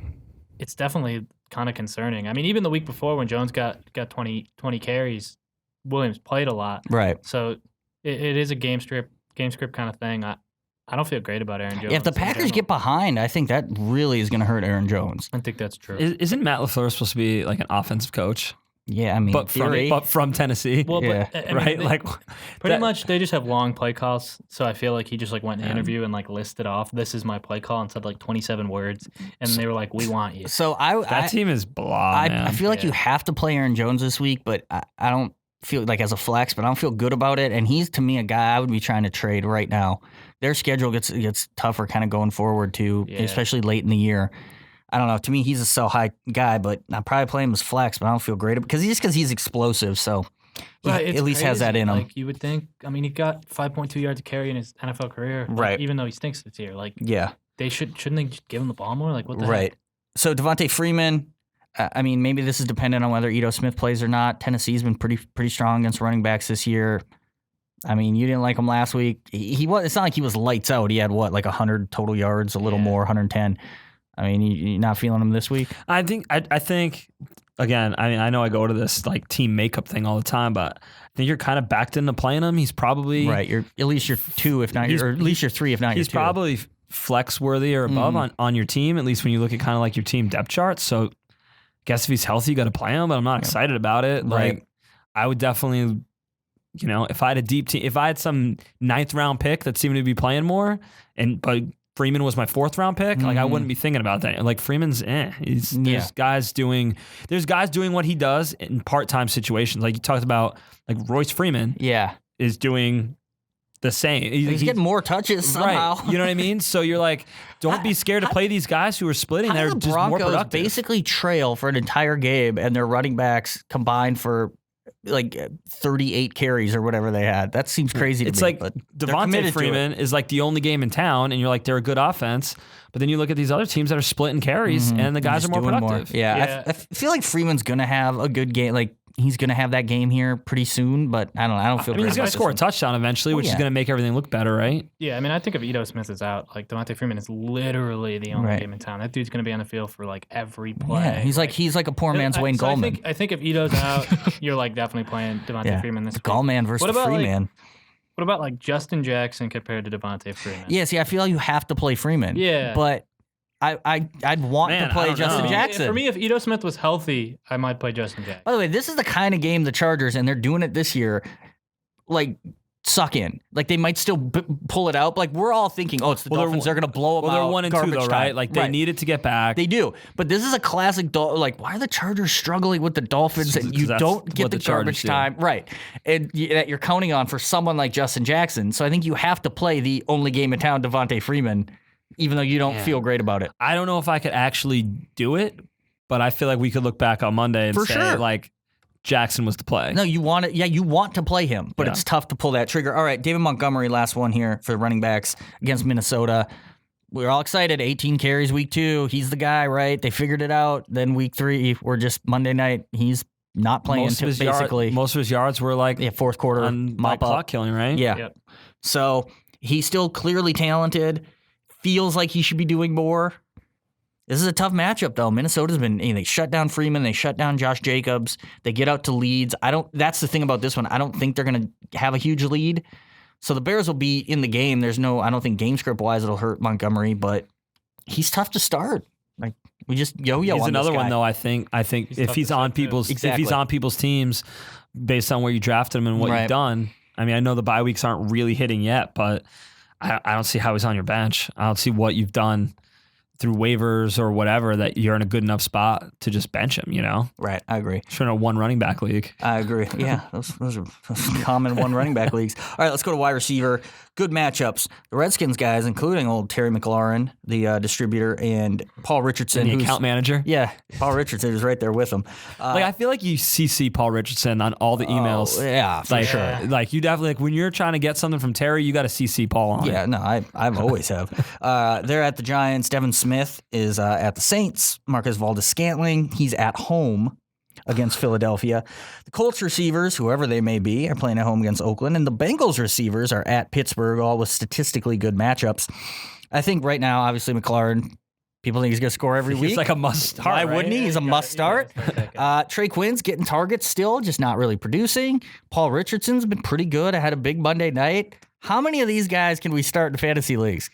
it's definitely kind of concerning. I mean, even the week before when Jones got 20 carries, Williams played a lot. Right. So it is a game script kind of thing. I don't feel great about Aaron Jones. If the in Packers general. get behind, I think that really is going to hurt Aaron Jones. I think that's true. Isn't Matt LaFleur supposed to be like an offensive coach? Yeah, I mean, But theory. from Tennessee? Well, Yeah, but, I mean, right? they- Like pretty that- much they just have long play calls. So I feel like he just like went in an interview and like listed off, this is my play call, and said like 27 words. And they were like, we want you. So that team is blah, man. I feel like you have to play Aaron Jones this week, but I don't feel like as a flex, but I don't feel good about it. And he's to me a guy I would be trying to trade right now. Their schedule gets tougher kind of going forward too, Yeah. especially late in the year. I don't know. To me, he's a sell high guy, but I probably play him as flex, but I don't feel great because he's explosive. So he But it's at least has that crazy. in him. Like you would think. I mean, he got 5.2 yards to carry in his NFL career. Like, Right. even though he stinks this year, like Yeah. they shouldn't they just give him the ball more? Like what the Right. heck? So Devontae Freeman, I mean, maybe this is dependent on whether Ito Smith plays or not. Tennessee's been pretty strong against running backs this year. I mean, you didn't like him last week. He was. It's not like he was lights out. He had what, like 100 total yards, a little Yeah. more, 110. I mean, you're not feeling him this week. I think again. I mean, I know I go to this like team makeup thing all the time, but I think you're kind of backed into playing him. He's probably Right. You're at least you're 2, if not, or at least you're 3, if not. he's you're 2. probably flex worthy or above on your team. At least when you look at kind of like your team depth chart. So, guess if he's healthy, you got to play him. But I'm not excited about it. Right. Like, I would definitely. If I had a deep team, if I had some 9th round pick that seemed to be playing more, but Freeman was my 4th round pick, like I wouldn't be thinking about that. Like Freeman's, there's guys doing what he does in part time situations. Like you talked about, like Royce Freeman, Yeah. is doing the same. He's getting more touches somehow. Right. You know what I mean? So you're like, don't be scared to play these guys who are splitting. How They're do the just more Broncos productive. basically trail for an entire game and their running backs combined for like 38 carries or whatever they had? That seems crazy to It's me. like but they're committed Devontae to it. Freeman is like the only game in town, and you're like, they're a good offense. But then you look at these other teams that are splitting carries, and the guys Just are more doing productive. Yeah, Yeah. I feel like Freeman's gonna have a good game. Like he's gonna have that game here pretty soon. But I don't feel. I mean, he's great going about to score a this one. touchdown eventually, which is yeah. going to make everything look better, right? Yeah, I mean, I think if Ito Smith is out, like Devontae Freeman is literally the only Right. game in town. That dude's going to be on the field for like every play. Yeah, he's like a poor man's Wayne So Gallman. I think if Ito's out, you're like definitely playing Devontae Yeah, Freeman this week. Gallman versus What about, like, Freeman. What about like Justin Jackson compared to Devontae Freeman? Yeah, see, I feel like you have to play Freeman. Yeah. but I'd want Man, to play I don't Justin know. Jackson. For me, if Ito Smith was healthy, I might play Justin Jackson. By the way, this is the kind of game the Chargers, and they're doing it this year, like suck in. Like, they might still pull it out. Like, we're all thinking, it's the Dolphins. They're going to blow them out. Well, they're 1-2 though, right? Like, they needed to get back. They do. But this is a classic, like, why are the Chargers struggling with the Dolphins and you don't get the garbage time? Right. And that you're counting on for someone like Justin Jackson. So I think you have to play the only game in town, Devontae Freeman, even though you don't feel great about it. I don't know if I could actually do it, but I feel like we could look back on Monday and say, like, Jackson was the play. No, you want it. Yeah, you want to play him, but it's tough to pull that trigger. All right, David Montgomery, last one here for running backs against Minnesota. We're all excited. 18 carries week 2. He's the guy, right? They figured it out. Then week 3, we're just Monday night. He's not playing basically. Most of his yards were like fourth quarter on mop clock up killing, right? Yeah. Yep. So he's still clearly talented. Feels like he should be doing more. This is a tough matchup, though. Minnesota's been, they shut down Freeman. They shut down Josh Jacobs. They get out to leads. That's the thing about this one. I don't think they're going to have a huge lead. So the Bears will be in the game. I don't think game script wise it'll hurt Montgomery, but he's tough to start. Like, we just yo-yo He's on another this guy. one, though. I think if he's on people's if he's on people's teams based on where you drafted him and what you've done. I mean, I know the bye weeks aren't really hitting yet, but I don't see how he's on your bench. I don't see what you've done through waivers or whatever that you're in a good enough spot to just bench him, Right, I agree. It's in a one running back league. I agree. Yeah, those are common one running back leagues. All right, let's go to wide receiver. Good matchups. The Redskins guys, including old Terry McLaurin, the distributor, and Paul Richardson, And the account manager. Yeah, Paul Richardson is right there with him. I feel like you CC Paul Richardson on all the emails. Yeah, for sure. Like you definitely when you're trying to get something from Terry, you got to CC Paul on. Yeah, no, I've always have. They're at the Giants. Devin Smith is at the Saints. Marcus Valdes-Scantling, he's at home against Philadelphia. The Colts receivers, whoever they may be, are playing at home against Oakland. And the Bengals receivers are at Pittsburgh, all with statistically good matchups. I think right now, obviously, McLaurin, people think he's going to score every week. He's like a must start. Why right? wouldn't he? He's a must start. Trey Quinn's getting targets still, just not really producing. Paul Richardson's been pretty good. I had a big Monday night. How many of these guys can we start in fantasy leagues?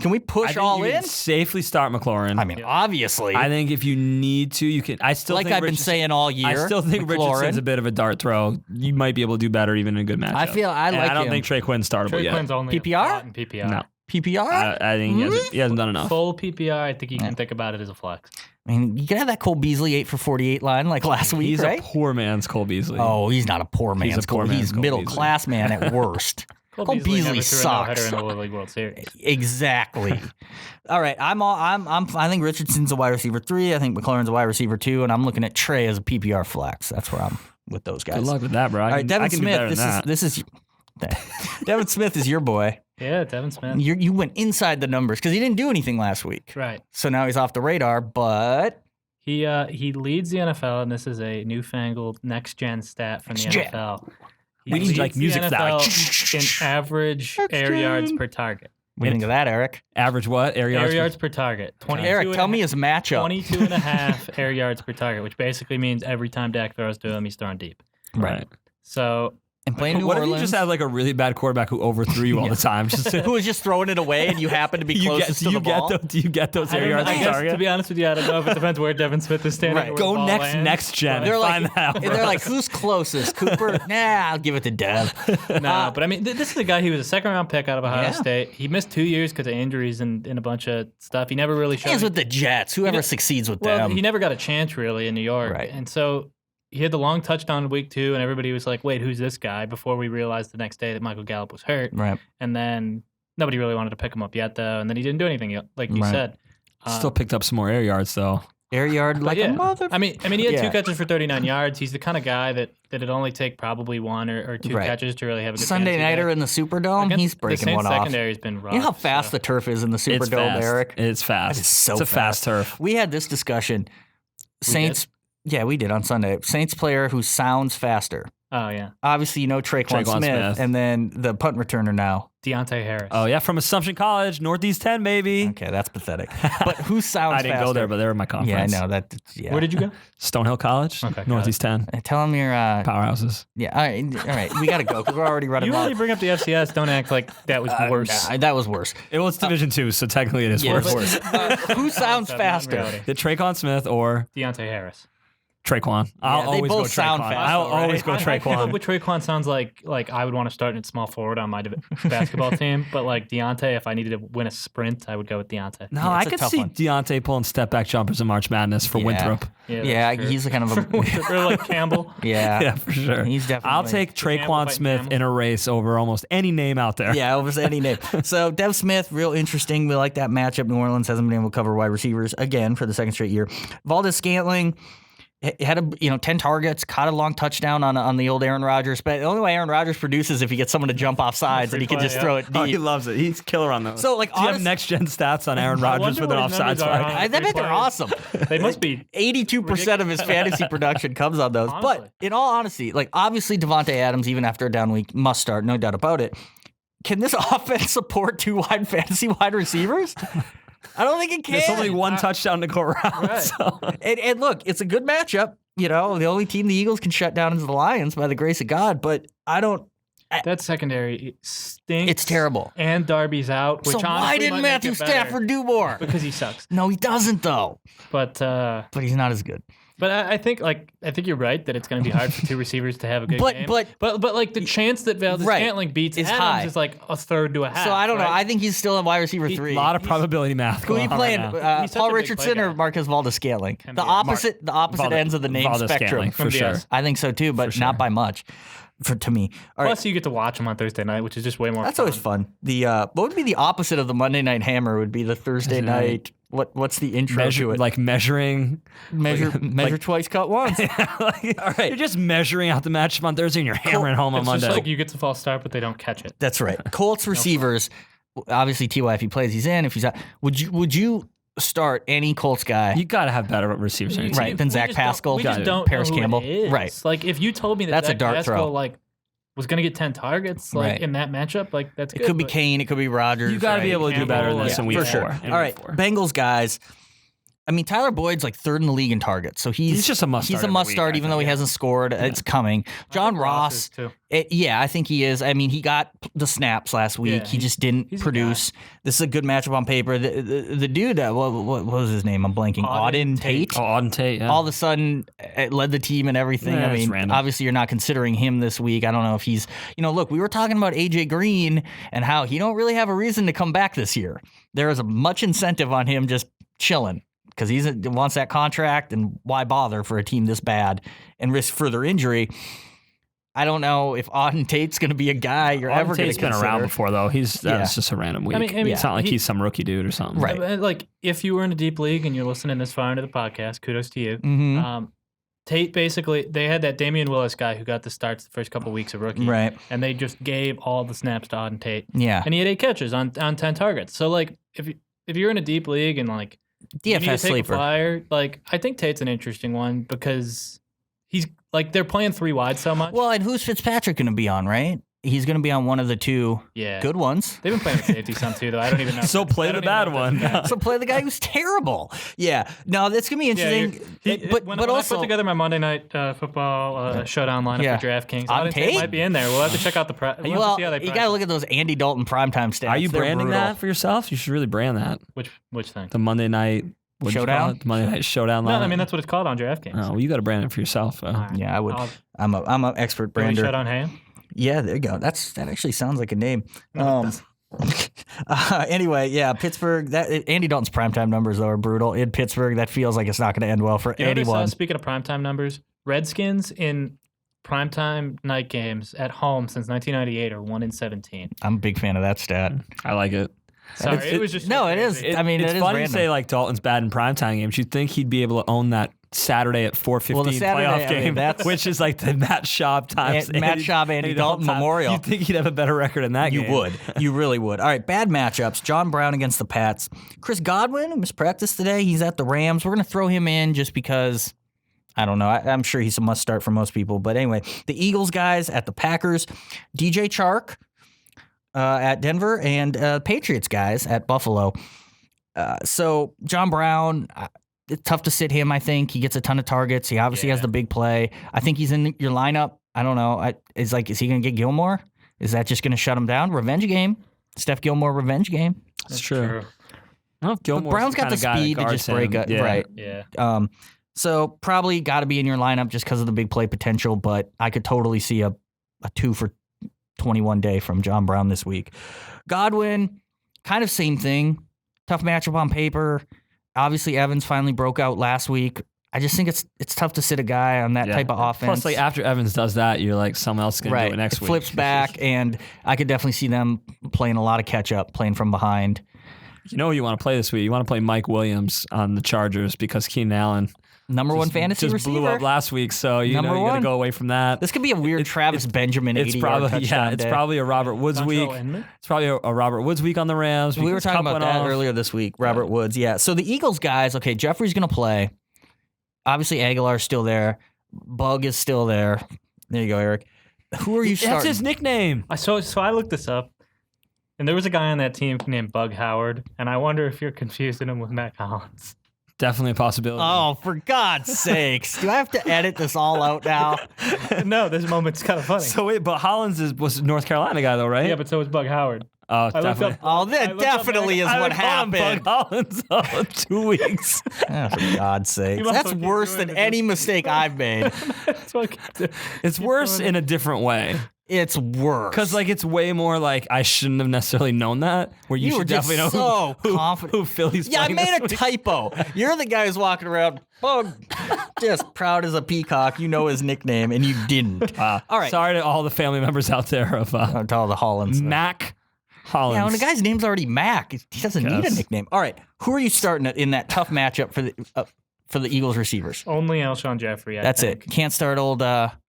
Can we push all in? Safely start McLaurin. I mean, obviously. I think if you need to, you can. I still like think I've been saying all year. I still think Richardson's a bit of a dart throw. You might be able to do better even in a good matchup. I don't think Trey Quinn's startable Trey yet. Quinn's only PPR? in PPR. No. PPR? I think he hasn't done enough. Full PPR, I think you can think about it as a flex. I mean, you can have that Cole Beasley 8 for 48 line like last week, He's right? a poor man's Cole Beasley. Oh, he's not a poor man's He's a poor Cole. man's He's Cole middle Beasley. class man at worst. Cole Beasley sucks. In the Little League World Series. Exactly. All right, I think Richardson's a wide receiver 3. I think McLaurin's a wide receiver 2, and I'm looking at Trey as a PPR flex. That's where I'm with those guys. Good luck with that, bro. All right, Devin Smith. This is Devin Smith is your boy. Yeah, Devin Smith. You went inside the numbers because he didn't do anything last week. Right. So now he's off the radar, but He leads the NFL, and this is a newfangled next-gen stat from the NFL. We need like music for that. In average air yards per target. what do you think of that, Eric? Average what? Air yards per target. Eric, tell me his matchup. 22 and a half air yards per target, which basically means every time Dak throws to him, he's throwing deep. Right. So And playing New What Orleans. if you just had like a really bad quarterback who overthrew you all the time? who was just throwing it away and you happen to be closest to the ball? Do you get those I air yards I per guess, target? to be honest with you, I don't know if it depends where Devin Smith is standing. Right. Or where Go the ball lands. next gen. They're and like, find that out. they're like, who's closest? Cooper? Nah, I'll give it to Dev. No, but I mean, this is a guy who was a second-round pick out of Ohio Yeah. State. He missed 2 years because of injuries and a bunch of stuff. He never really showed. He's with the Jets. Whoever succeeds with Well, them. he never got a chance really in New York. Right. And so he had the long touchdown in week 2, and everybody was like, wait, who's this guy? Before we realized the next day that Michael Gallup was hurt. Right. And then nobody really wanted to pick him up yet, though. And then he didn't do anything, like you Right. said. Still picked up some more air yards though. Air yard like yeah. a mother. I mean, he had Yeah. 2 catches for 39 yards. He's the kind of guy that it'd only take probably 1 or 2 Right. catches to really have a good Sunday fantasy nighter day. in the Superdome. Against He's the breaking Saints one off. secondary's been rough. You know how fast the turf is in the It's Superdome, fast. Eric? It's fast. It's so It's a fast turf. We had this discussion. Saints. Yeah, we did on Sunday. Saints player who sounds faster. Oh, yeah. Obviously, you know Traquan Smith, and then the punt returner now. Deontay Harris. Oh yeah, from Assumption College, Northeast 10, baby. Okay, that's pathetic. But who sounds I didn't faster? go there, but they were in my conference. Yeah, I know that. Yeah. Where did you go? Stonehill College, Okay, got Northeast 10. Tell him you're. Powerhouses. Yeah. All right. We gotta go because we're already running You long. really bring up the FCS. Don't act like that was worse. Nah, that was worse. It was Division 2, so technically it is Yeah, worse. who sounds In faster? reality. The Traquan Smith or Deontay Harris. Traquan. I'll they always both go sound Traquan. fast, I'll though, right? always go I came up Traquan. with Traquan sounds like I would want to start in small forward on my basketball team, but like Deontay, if I needed to win a sprint, I would go with Deontay. No, Yeah, I it's a could tough see one. Deontay pulling step back jumpers in March Madness for Winthrop. Yeah, that's he's true. a kind of a or like Campbell. Yeah, for sure. He's definitely. I'll take Campbell Traquan fighting Smith Campbell. in a race over almost any name out there. Yeah, over any name. So Dev Smith, real interesting. We like that matchup. New Orleans hasn't been able to cover wide receivers again for the second straight year. Valdez Scantling had 10 targets, caught a long touchdown on the old Aaron Rodgers. But the only way Aaron Rodgers produces if he gets someone to jump off sides and he can play, just yeah. throw it deep. Oh, he loves it. He's killer on those. So, like, do you have honest- next gen stats on Aaron Rodgers with an what his offside numbers are flag? on I bet they're awesome. They must be. 82% of his fantasy production comes on those. But Honestly. in all honesty, like obviously Devontae Adams, even after a down week, must start, no doubt about it. Can this offense support two fantasy wide receivers? I don't think it can. There's only one touchdown to go around. Right. So. And look, it's a good matchup. The only team the Eagles can shut down is the Lions by the grace of God. But I don't. That secondary stinks. It's terrible. And Darby's out. Which So why honestly didn't might make Matthew it better Stafford do more? Because he sucks. No, he doesn't though. But But he's not as good. I think you're right that it's going to be hard for two receivers to have a good But- game. but- but like the chance that Valdez Right. Scantling beats Is Adams high. is like a third to a half. So I don't know. right? I think he's still in wide receiver He- 3. A lot of probability math Who are going you on playing? right now. He's such Paul a big Richardson play or guy. Marquez Valdez-Scantling? Can The be. opposite Valdes- ends of the name Valdez-Scantling, spectrum. for From sure. DS. I think so too, but not by much. To me. All right. Plus, you get to watch him on Thursday night, which is just way more. That's fun. always fun. The what would be the opposite of the Monday Night Hammer? Would be the Thursday Thursday night. night. What's the intro to it? Measuring. measure twice, cut once. All right. You're just measuring out the matchup on Thursday and you're hammering home on It's Monday. just like you get the false start, but they don't catch it. That's right. Colts receivers. Obviously, Ty, if he plays, he's in. If he's out, would you start any Colts guy? You got to have better receivers on your Right, team. then Zach We Pascal, just don't Paris know who Campbell. it is. Right. Like if you told me that That's a Zach dart Pascal, throw. like was going to get 10 targets like Right. in that matchup, like that's It good. could be but Kane. It could be Rodgers. You got to be right? able to do better than this in week for 4. sure. in All week right, 4. Bengals guys. I mean, Tyler Boyd's like 3rd in the league in targets, so he's just a must He's start a every must week, start, I even think, though he yeah. hasn't scored. It's coming. John think Ross. is too. Yeah, I think he is. I mean, he got the snaps last week. Yeah, he just didn't he's a produce. This is a good matchup on paper. The dude, what was his name? I'm blanking. Auden Auden Tate. Oh, Auden Tate, yeah. All of a sudden, led the team and everything. Yeah, I it's mean, random. obviously, you're not considering him this week. I don't know if he's. Look, we were talking about AJ Green and how he don't really have a reason to come back this year. There is a much incentive on him just chilling. Because he wants that contract, and why bother for a team this bad and risk further injury? I don't know if Auden Tate's going to be a guy you're ever Auden going Tate's to been consider. around before, though. That's just a random week. I mean, it's not like he's some rookie dude or something. Right. Like if you were in a deep league and you're listening this far into the podcast, kudos to you. Mhm. Tate basically they had that Damian Willis guy who got the starts the first couple weeks of rookie, Right. And they just gave all the snaps to Auden Tate, Yeah. and he had 8 catches on 10 targets. So like if you're in a deep league and like you need to DFS take a sleeper. flyer, like I think Tate's an interesting one because he's like they're playing 3 wide so much. Well, and who's Fitzpatrick going to be on, right? He's going to be on one of the 2 yeah, good ones. They've been playing with safety some too, though. I don't even know. So play I don't the even bad know if one. that's bad. So play the guy who's terrible. Yeah. No, that's going to be interesting. When I also, put together my Monday night football showdown lineup Yeah. for DraftKings, On Auden Tate Tate? might be in there. We'll have to check out the we'll have to well, see how they you price got to it. look at those Andy Dalton primetime stats. Are you They're branding brutal. that for yourself? You should really brand that. Which thing? The Monday night what'd you call Showdown? it? The Monday night showdown. No, lineup? I mean that's what it's called on DraftKings. Oh, well, you got to brand it for yourself. All right. Yeah, I would. I'll- I'm an expert Can we brander. shut on Ham? Yeah, there you go. That actually sounds like a name. No, it Anyway, yeah, Pittsburgh. That Andy Dalton's primetime numbers though are brutal in Pittsburgh. That feels like it's not going to end well for You know what I saw? anyone. Speaking of primetime numbers, Redskins in primetime night games at home since 1998 are 1-17. I'm a big fan of that stat. I like it. Sorry, It's- it was just no, so it is. crazy. I mean, it's it is funny random. to say like Dalton's bad in primetime games. You'd think he'd be able to own that Saturday at 4:15 Well, the Saturday, playoff I mean, game, that's- which is like the Matt Schaub times Matt Schaub, Andy Dalton time. Memorial. You'd think he'd have a better record in that You game. would. You really would. All right, bad matchups. John Brown against the Pats. Chris Godwin, who missed practice today. He's at the Rams. We're going to throw him in just because, I don't know. I'm sure he's a must start for most people. But anyway, the Eagles guys at the Packers. DJ Chark at Denver. And Patriots guys at Buffalo. So John Brown, it's tough to sit him, I think. He gets a ton of targets. He obviously has the big play. I think he's in your lineup. I don't know. Is he going to get Gilmore? Is that just going to shut him down? Revenge game. Steph Gilmore revenge game. That's true. Well, But Gilmore's Brown's got the kinda guy that speed to guards just break him. it. Yeah. Right. Yeah. So probably got to be in your lineup just because of the big play potential, but I could totally see a 2 for 21 day from John Brown this week. Godwin, kind of same thing. Tough matchup on paper. Obviously, Evans finally broke out last week. I just think it's tough to sit a guy on that type of offense. Plus, after Evans does that, you're like, someone else is going to do it next week. Flips back, and I could definitely see them playing a lot of catch-up, playing from behind. You know what you want to play this week? You want to play Mike Williams on the Chargers because Keenan Allen Number one fantasy just receiver. blew up last week, so you got to go away from that. This could be a weird Travis Benjamin 80-yard touchdown it's day. probably a Robert Woods week. It's probably a Robert Woods week on the Rams. We were talking about that earlier this week, Robert Woods. Yeah, so the Eagles guys, okay, Jeffrey's going to play. Obviously, Aguilar's still there. Bug is still there. There you go, Eric. Who are you starting? That's his nickname. So I looked this up, and there was a guy on that team named Bug Howard, and I wonder if you're confusing him with Matt Collins. Definitely a possibility. Oh, for God's sakes. Do I have to edit this all out now? No, this moment's kind of funny. So wait, but Hollins was a North Carolina guy though, right? Yeah, but so was Bug Howard. Oh, definitely. That definitely is what happened. Bug Hollins 2 weeks. Oh, for God's sakes. must That's have keep worse doing than it. any mistake I've made. That's what It's worse in a different way. It's worse. Because it's way more like I shouldn't have necessarily known that. Where you were should just definitely know so who confident. Philly's Yeah, I playing made a this week. typo. You're the guy who's walking around, just proud as a peacock. You know his nickname, and you didn't. All right. Sorry to all the family members out there of I'll tell the Hollins. Mac Hollins. Yeah, when the guy's name's already Mac, he doesn't need a nickname. All right, who are you starting in that tough matchup for the Eagles receivers? Only Alshon Jeffrey. I That's think. it. Can't start old,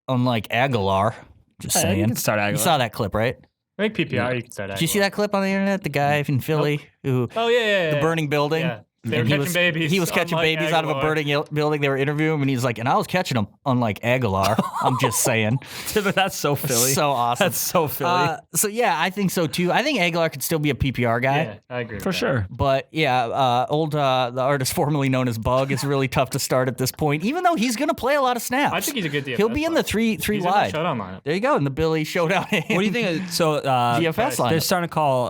unlike Aguilar. Just saying. You can start Aguilar. You saw that clip, right? I think PPR. You can start. Did you see that clip on the internet? The guy in Philly who Oh yeah. the burning building. Yeah. They were And he catching was, babies. He was catching unlike babies out of a Aguilar. burning building. They were interviewing him, and he's like, and I was catching them, unlike Aguilar. I'm just saying. That's so Philly. So awesome. That's so Philly. So, yeah, I think so, too. I think Aguilar could still be a PPR guy. Yeah, I agree. For with that. sure. But, yeah, the artist formerly known as Bug is really tough to start at this point, even though he's going to play a lot of snaps. I think he's a good DFS. He'll be in the three He's in wide. the showdown lineup. There you go, in the Billy showdown. What do you think? So DFS they're lineup. starting to call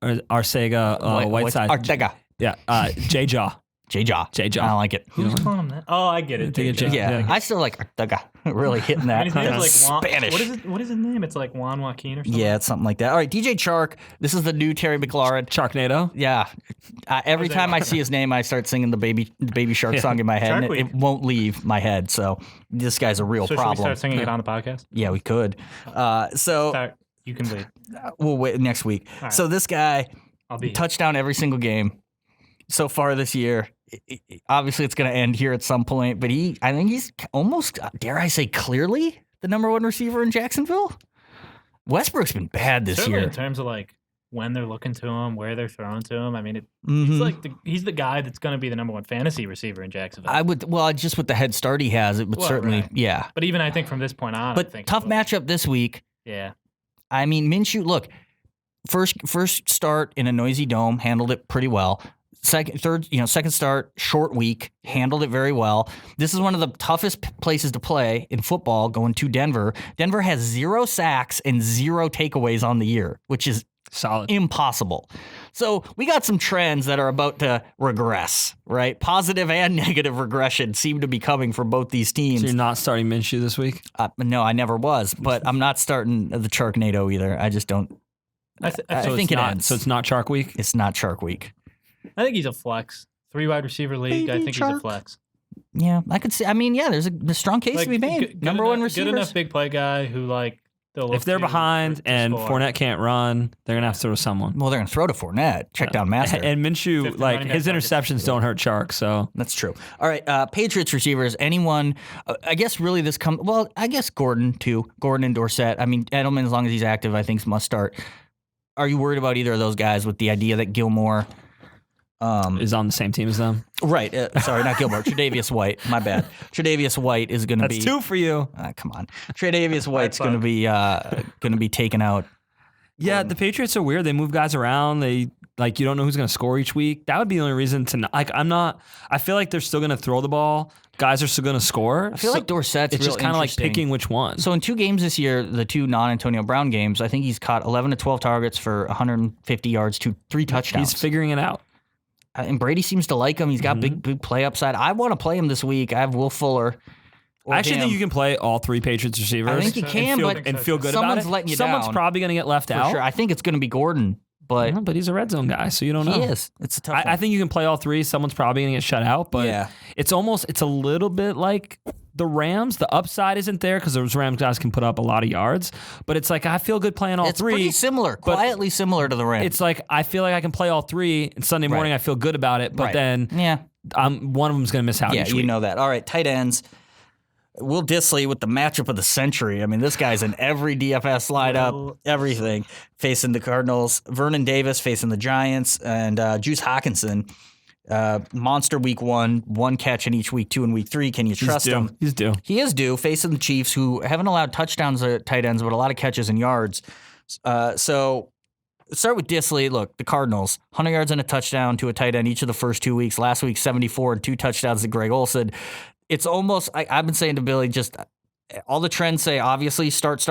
Arcega Whiteside. Artega. Yeah, J-Jaw. J-Jaw. J-Jaw. I like it. Who's calling him that? Oh, I get it. Think it's J-Jaw. Yeah, I still like Artega. Really hitting that. And his name is like Juan. Spanish. What is his name? It's like Juan Joaquin or something. Yeah, it's something like that. All right, DJ Chark. This is the new Terry McLaurin. Sharknado. Yeah. Every time I see his name, I start singing the Baby Shark song in my head, Shark and Week. it won't leave my head. So this guy's a real So should we problem. start singing it on the podcast? Yeah, we could. So Start. You can lead. we'll wait next week. right. So this guy, I'll be. touchdown every single game so far this year. Obviously, it's going to end here at some point, but I think he's almost, dare I say, clearly the number one receiver in Jacksonville. Westbrook's been bad this Certainly year. in terms of like when they're looking to him, where they're throwing to him. I mean, Mhm. he's like he's the guy that's going to be the number one fantasy receiver in Jacksonville. Just with the head start he has, it would Well, certainly, right. yeah. But even I think from this point on, I But think tough matchup this week. Yeah. I mean, Minshew, look, first start in a noisy dome, handled it pretty well. Second start, short week, handled it very well. This is one of the toughest places to play in football, going to Denver. Denver has 0 sacks and 0 takeaways on the year, which is Solid. impossible. So we got some trends that are about to regress, right? Positive and negative regression seem to be coming for both these teams. So you're not starting Minshew this week? No, I never was, but I'm not starting the Sharknado either. I just don't. I think it ends. So it's not Shark Week? It's not Shark Week. I think he's a flex. 3 wide receiver league. I Baby think he's Shark. a flex. Yeah, I could see. I mean, yeah, there's a strong case to be made. good Number enough, one receivers. Good enough big play guy who like they'll look If they're to behind to and score. Fournette can't run, they're going to have to throw to someone. Well, they're going to throw to Fournette. Check down master. And Minshew, 50 like, running his back interceptions don't hurt Shark, so. That's true. All right, Patriots receivers. Anyone? I guess really this comes. Well, I guess Gordon too. Gordon and Dorsett. I mean, Edelman, as long as he's active, I think must start. Are you worried about either of those guys with the idea that Gilmore? Is on the same team as them. Right. Sorry, not Gilmore. Tre'Davious White. My bad. Tre'Davious White is going to be. That's 2 for you. Come on. Tre'Davious White's going to be taken out. Yeah, the Patriots are weird. They move guys around. They like you don't know who's going to score each week. That would be the only reason to not, like. I feel like they're still going to throw the ball. Guys are still going to score. I feel like Dorsett's It's real just kind of like interesting. picking which one. So in 2 games this year, the 2 non-Antonio Brown games, I think he's caught 11 to 12 targets for 150 yards to 3 touchdowns. He's figuring it out. And Brady seems to like him. He's got big play upside. I want to play him this week. I have Will Fuller. I actually think you can play all 3 Patriots receivers. I think you can, and feel good about it. Someone's letting you down. Someone's probably going to get left out. Sure. I think it's going to be Gordon, but he's a red zone guy, so you don't know. He is. It's a tough one. I think you can play all 3. Someone's probably going to get shut out, but it's a little bit like the Rams. The upside isn't there because those Rams guys can put up a lot of yards, but it's like I feel good playing all 3. It's pretty similar, quietly similar to the Rams. It's like I feel like I can play all 3, and Sunday morning I feel good about it, but then one of them's going to miss out each week. You know that. All right, tight ends. Will Dissly with the matchup of the century. I mean, this guy's in every DFS lineup, everything, facing the Cardinals. Vernon Davis facing the Giants, and Juice Hawkinson. Monster week 1 catch in each week 2 and week 3. Can you trust him? He's due. He is due, facing the Chiefs, who haven't allowed touchdowns at tight ends, but a lot of catches and yards. So let's start with Dissly. Look, the Cardinals, 100 yards and a touchdown to a tight end each of the first 2 weeks. Last week, 74 and 2 touchdowns to Greg Olsen. It's almost, I've been saying to Billy, just all the trends say, obviously, start.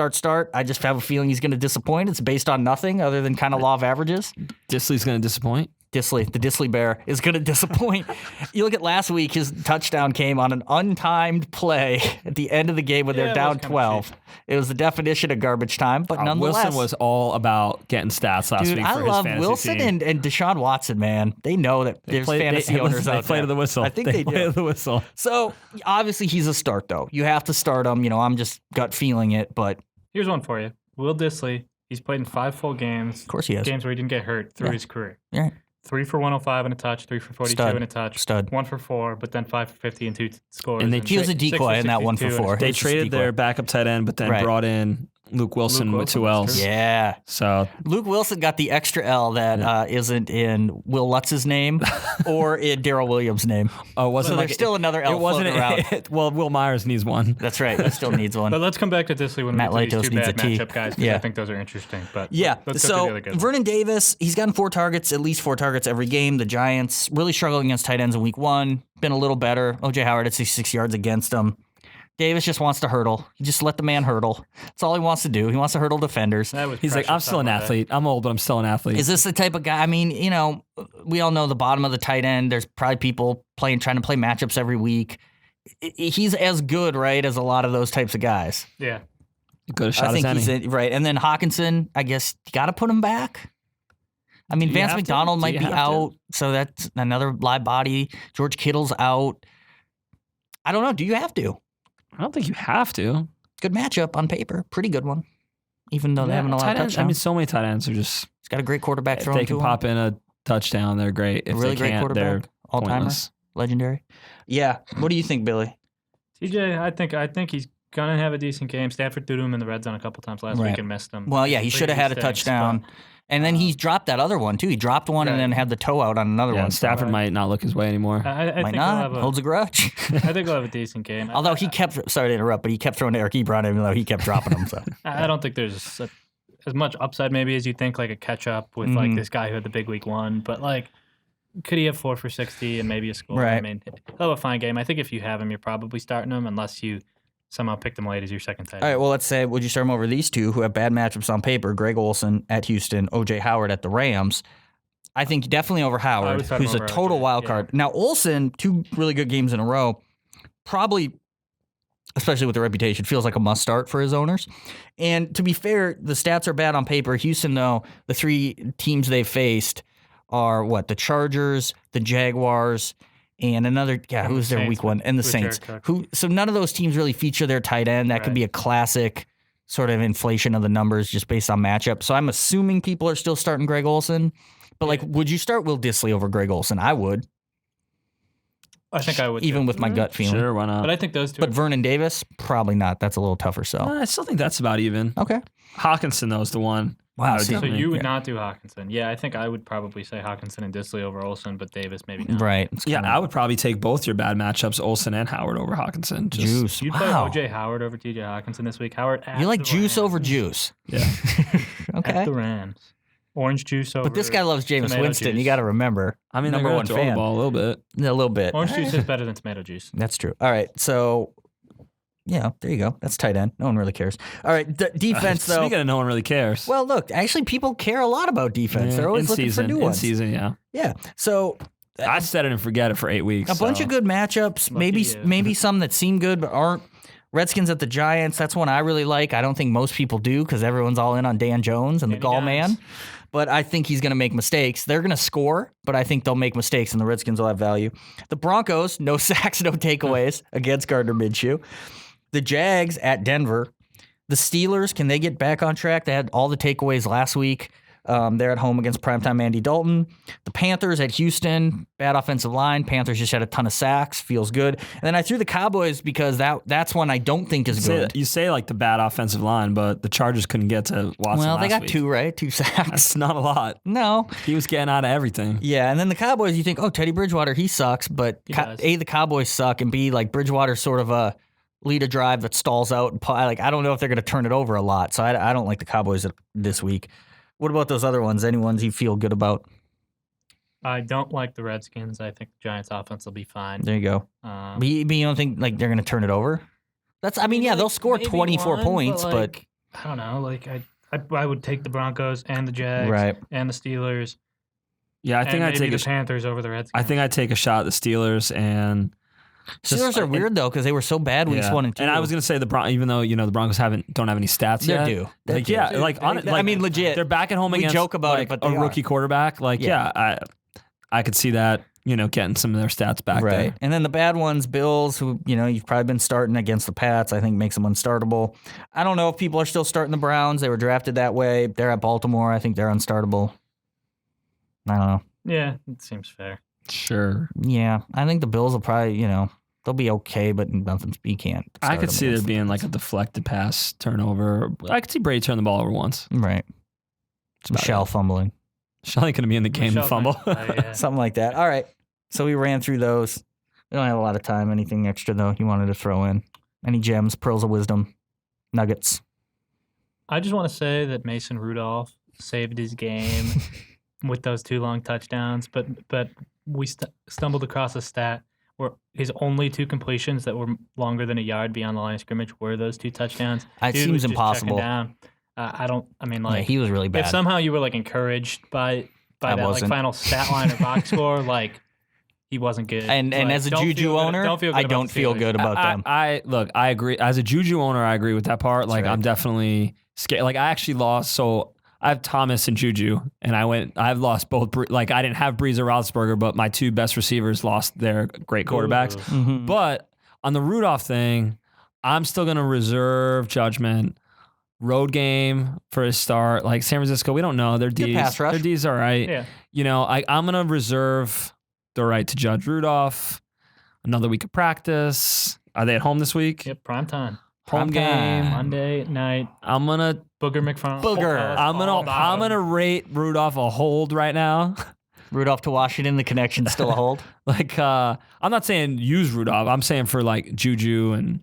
I just have a feeling he's going to disappoint. It's based on nothing other than kind of law of averages. Dissly's going to disappoint? Dissly, the Dissly Bear, is going to disappoint. You look at last week, his touchdown came on an untimed play at the end of the game when they're down 12. It was the definition of garbage time, but nonetheless. Wilson was all about getting stats last week for his fantasy I love Wilson team. and Deshaun Watson, man. They know that there's fantasy owners out there. They play to the whistle. I think they play do. to the whistle. So, obviously, he's a start, though. You have to start him. I'm just gut feeling it, but. Here's one for you. Will Dissly, he's played in 5 full games. Of course he has. Games where he didn't get hurt through his career. Yeah. 3 for 105 and a touch, 3 for 42 and a touch, Stud. 1 for 4, but then 5 for 50 and 2 scores. And he was a decoy in that 1 for 4. They traded their backup tight end, but then brought in Luke Wilson with 2 L's. Yeah. So Luke Wilson got the extra L that isn't in Will Lutz's name or in Darrell Williams' name. Oh, wasn't there's still another L floating around. Well, Will Myers needs one. That's right. He still needs one. But let's come back to Dissly when Matt we do Latos these 2 needs bad a T. matchup guys, because I think those are interesting. But let's go to the other good Vernon Davis, he's gotten 4 targets, at least 4 targets every game. The Giants really struggling against tight ends in week 1. Been a little better. O.J. Howard at 66 yards against him. Davis just wants to hurdle. He just let the man hurdle. That's all he wants to do. He wants to hurdle defenders. He's like, I'm still an athlete. I'm old, but I'm still an athlete. Is this the type of guy? I mean, we all know the bottom of the tight end. There's probably people trying to play matchups every week. He's as good, right, as a lot of those types of guys. Yeah. Good a shot I think as any. he's right. And then Hawkinson, I guess you got to put him back. I mean, Vance McDonald might be out, so that's another live body. George Kittle's out. I don't know. Do you have to? I don't think you have to. Good matchup on paper. Pretty good one. Even though they haven't allowed touchdowns. I mean, so many tight ends are just. He's got a great quarterback throwing to him. They can pop in a touchdown. They're great. If really they great can't, quarterback. they're All-timer. pointless. Legendary. Yeah. What do you think, Billy? TJ, I think he's gonna have a decent game. Stafford threw him in the red zone a couple times last week and missed him. Well, yeah, he should have had a touchdown. And then he dropped that other one, too. He dropped one and then had the toe out on another one. Stafford might not look his way anymore. I might think not. Holds a grudge. I think he'll have a decent game. Although he kept, sorry to interrupt, but he kept throwing Eric Ebron even though he kept dropping them. So I don't think there's as much upside maybe as you think, like a catch up with like this guy who had the big week 1. But like, could he have 4 for 60 and maybe a score? Right. I mean, he'll have a fine game. I think if you have him, you're probably starting him unless you somehow picked him late as your second tight end. All right, well, let's say, would you start him over these two who have bad matchups on paper? Greg Olsen at Houston, O.J. Howard at the Rams. I think definitely over Howard, who's a total wild card. Now, Olsen, 2 really good games in a row, probably, especially with the reputation, feels like a must start for his owners. And to be fair, the stats are bad on paper. Houston, though, the 3 teams they've faced are what? The Chargers, the Jaguars, and another, who's their week 1? And the Saints. So none of those teams really feature their tight end. That could be a classic sort of inflation of the numbers just based on matchup. So I'm assuming people are still starting Greg Olsen. But, like, would you start Will Dissly over Greg Olsen? I would. I think I would. Even with my gut feeling. Sure, why not? But I think those two. But Vernon Davis, probably not. That's a little tougher sell. I still think that's about even. Okay. Hawkinson, though, is the one. Wow. So you would not do Hawkinson. Yeah, I think I would probably say Hawkinson and Dissly over Olsen, but Davis maybe not. Right. I would probably take both your bad matchups, Olsen and Howard, over Hawkinson. Juice. You'd play O.J. Howard over T.J. Hawkinson this week. Howard at You like the juice Rams. over juice. Yeah. Okay. At the Rams. Orange juice over. But this guy loves Jameis tomato Winston. juice. You got to remember. I mean, number they're one going to throw fan. the ball a little bit. A little bit. Orange juice is better than tomato juice. That's true. All right. So, yeah, there you go. That's tight end. No one really cares. All right. Defense, though. Speaking of no one really cares. Well, look, actually, people care a lot about defense. They're always looking for new ones. In season, yeah. Yeah. So, I set it and forget it for 8 weeks. A bunch of good matchups. Maybe some that seem good but aren't. Redskins at the Giants. That's one I really like. I don't think most people do because everyone's all in on Dan Jones and the Gallman. But I think he's going to make mistakes. They're going to score, but I think they'll make mistakes, and the Redskins will have value. The Broncos, no sacks, no takeaways against Gardner Minshew. The Jags at Denver. The Steelers, can they get back on track? They had all the takeaways last week. They're at home against primetime Andy Dalton. The Panthers at Houston, bad offensive line. Panthers just had a ton of sacks, feels good. And then I threw the Cowboys because that's one I don't think is good. You say like the bad offensive line, but the Chargers couldn't get to Watson Well, they got week. 2, right? 2 sacks. That's not a lot. No. He was getting out of everything. Yeah, and then the Cowboys, you think, oh, Teddy Bridgewater, he sucks. But A, the Cowboys suck, and B, like Bridgewater's sort of a lead a drive that stalls out. And I don't know if they're going to turn it over a lot. So I don't like the Cowboys this week. What about those other ones? Any ones you feel good about? I don't like the Redskins. I think the Giants' offense will be fine. There you go. But you don't think like they're going to turn it over? They'll score 24 points, but I don't know. Like I would take the Broncos and the Jags and the Steelers. Yeah, I think I'd take the Panthers over the Redskins. I think I'd take a shot at the Steelers and. Steelers are weird though because they were so bad weeks 1 and 2. And I was gonna say even though the Broncos don't have any stats yet. They're due. Legit. They're back at home against joke about it, but a rookie quarterback. I could see that getting some of their stats back there. And then the bad ones, Bills, who you've probably been starting against the Pats. I think makes them unstartable. I don't know if people are still starting the Browns. They were drafted that way. They're at Baltimore. I think they're unstartable. I don't know. Yeah, it seems fair. Sure. Yeah, I think the Bills will probably, they'll be okay, but nothing you can't. I could see there being like a deflected pass turnover. I could see Brady turn the ball over once. Right. Michelle fumbling. Michelle ain't going to be in the game to fumble. Something like that. All right. So we ran through those. We don't have a lot of time. Anything extra, though, you wanted to throw in? Any gems, pearls of wisdom, nuggets? I just want to say that Mason Rudolph saved his game with those 2 long touchdowns, but we stumbled across a stat where his only 2 completions that were longer than a yard beyond the line of scrimmage were those 2 touchdowns. It seems impossible. He was really bad. If somehow you were encouraged by that final stat line or box score, he wasn't good. And as a Juju owner, I don't feel good about them. I agree. As a Juju owner, I agree with that part. I'm definitely scared. I actually lost. So I have Thomas and Juju, and I've lost both. I didn't have Breeze or Roethlisberger, but my 2 best receivers lost their great quarterbacks. Mm-hmm. But on the Rudolph thing, I'm still going to reserve judgment. Road game for a start. San Francisco, we don't know. Their D's. Pass rush. Their D's are right. Yeah. I'm going to reserve the right to judge Rudolph. Another week of practice. Are they at home this week? Yep, prime time. Home game. Monday night. I'm going to Booger McFarland. I'm gonna rate Rudolph a hold right now. Rudolph to Washington, the connection's still a hold. I'm not saying use Rudolph. I'm saying for Juju and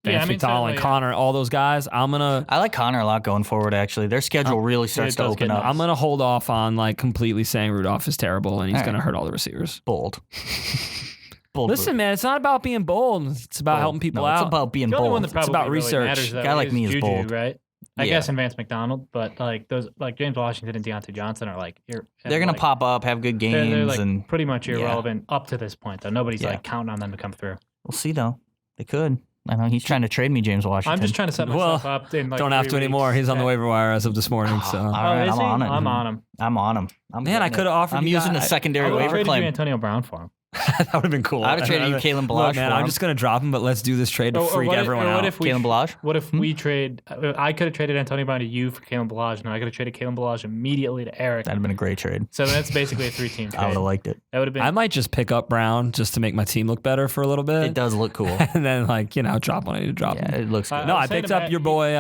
Vance McDonald and Connor, all those guys. I like Connor a lot going forward. Actually, their schedule really starts to open up. I'm gonna hold off on completely saying Rudolph is terrible and he's gonna hurt all the receivers. Bold. Listen, man, it's not about being bold. It's about helping people out. It's about being the bold. Only one that probably it's about really research. Matters, though, a guy like me is Juju, bold, right? I guess in Vance McDonald, but those James Washington and Deontay Johnson are they're gonna pop up, have good games, they're and pretty much irrelevant up to this point. Though nobody's counting on them to come through. We'll see though. They could. I know he's trying to trade me, James Washington. I'm just trying to set myself up. Don't have to anymore. He's on the waiver wire as of this morning. So all right, I'm on him. I'm on him. Man, I could have offered. I'm using a secondary waiver claim. Antonio Brown for him. That would have been cool. I would have traded you Kalen Balazs. Look, man, I'm just gonna drop him, but let's do this trade to freak everyone out. Kalen Balazs? What if we trade? I could have traded Antonio Brown to you for Kalen Balazs, and I could have traded Kalen Balazs immediately to Eric. That'd have been a great trade. So that's basically a 3-team trade. I would have liked it. That would have been. I might just pick up Brown just to make my team look better for a little bit. It does look cool. And then drop when I need to drop him. Yeah, it looks good. No, I picked up your boy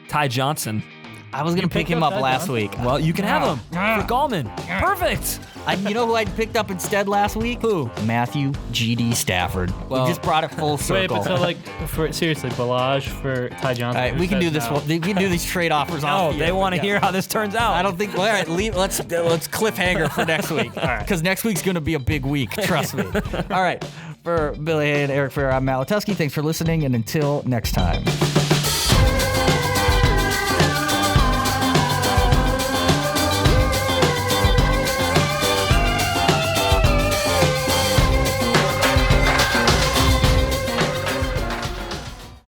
Ty Johnson. I was going to pick him up last week. Well, you can have him for Gallman. Perfect. You know who I picked up instead last week? Who? Matthew G.D. Stafford. We just brought it full circle. Wait, but so seriously, Balazs for Ty Johnson. All right, we can do this. We can do these trade offers. No, they want to hear how this turns out. I don't think. Well, all right, let's cliffhanger for next week. All right, because next week's going to be a big week. Trust me. All right, for Billy Hay and Eric Ferrer, I'm Matt Latowski. Thanks for listening, and until next time.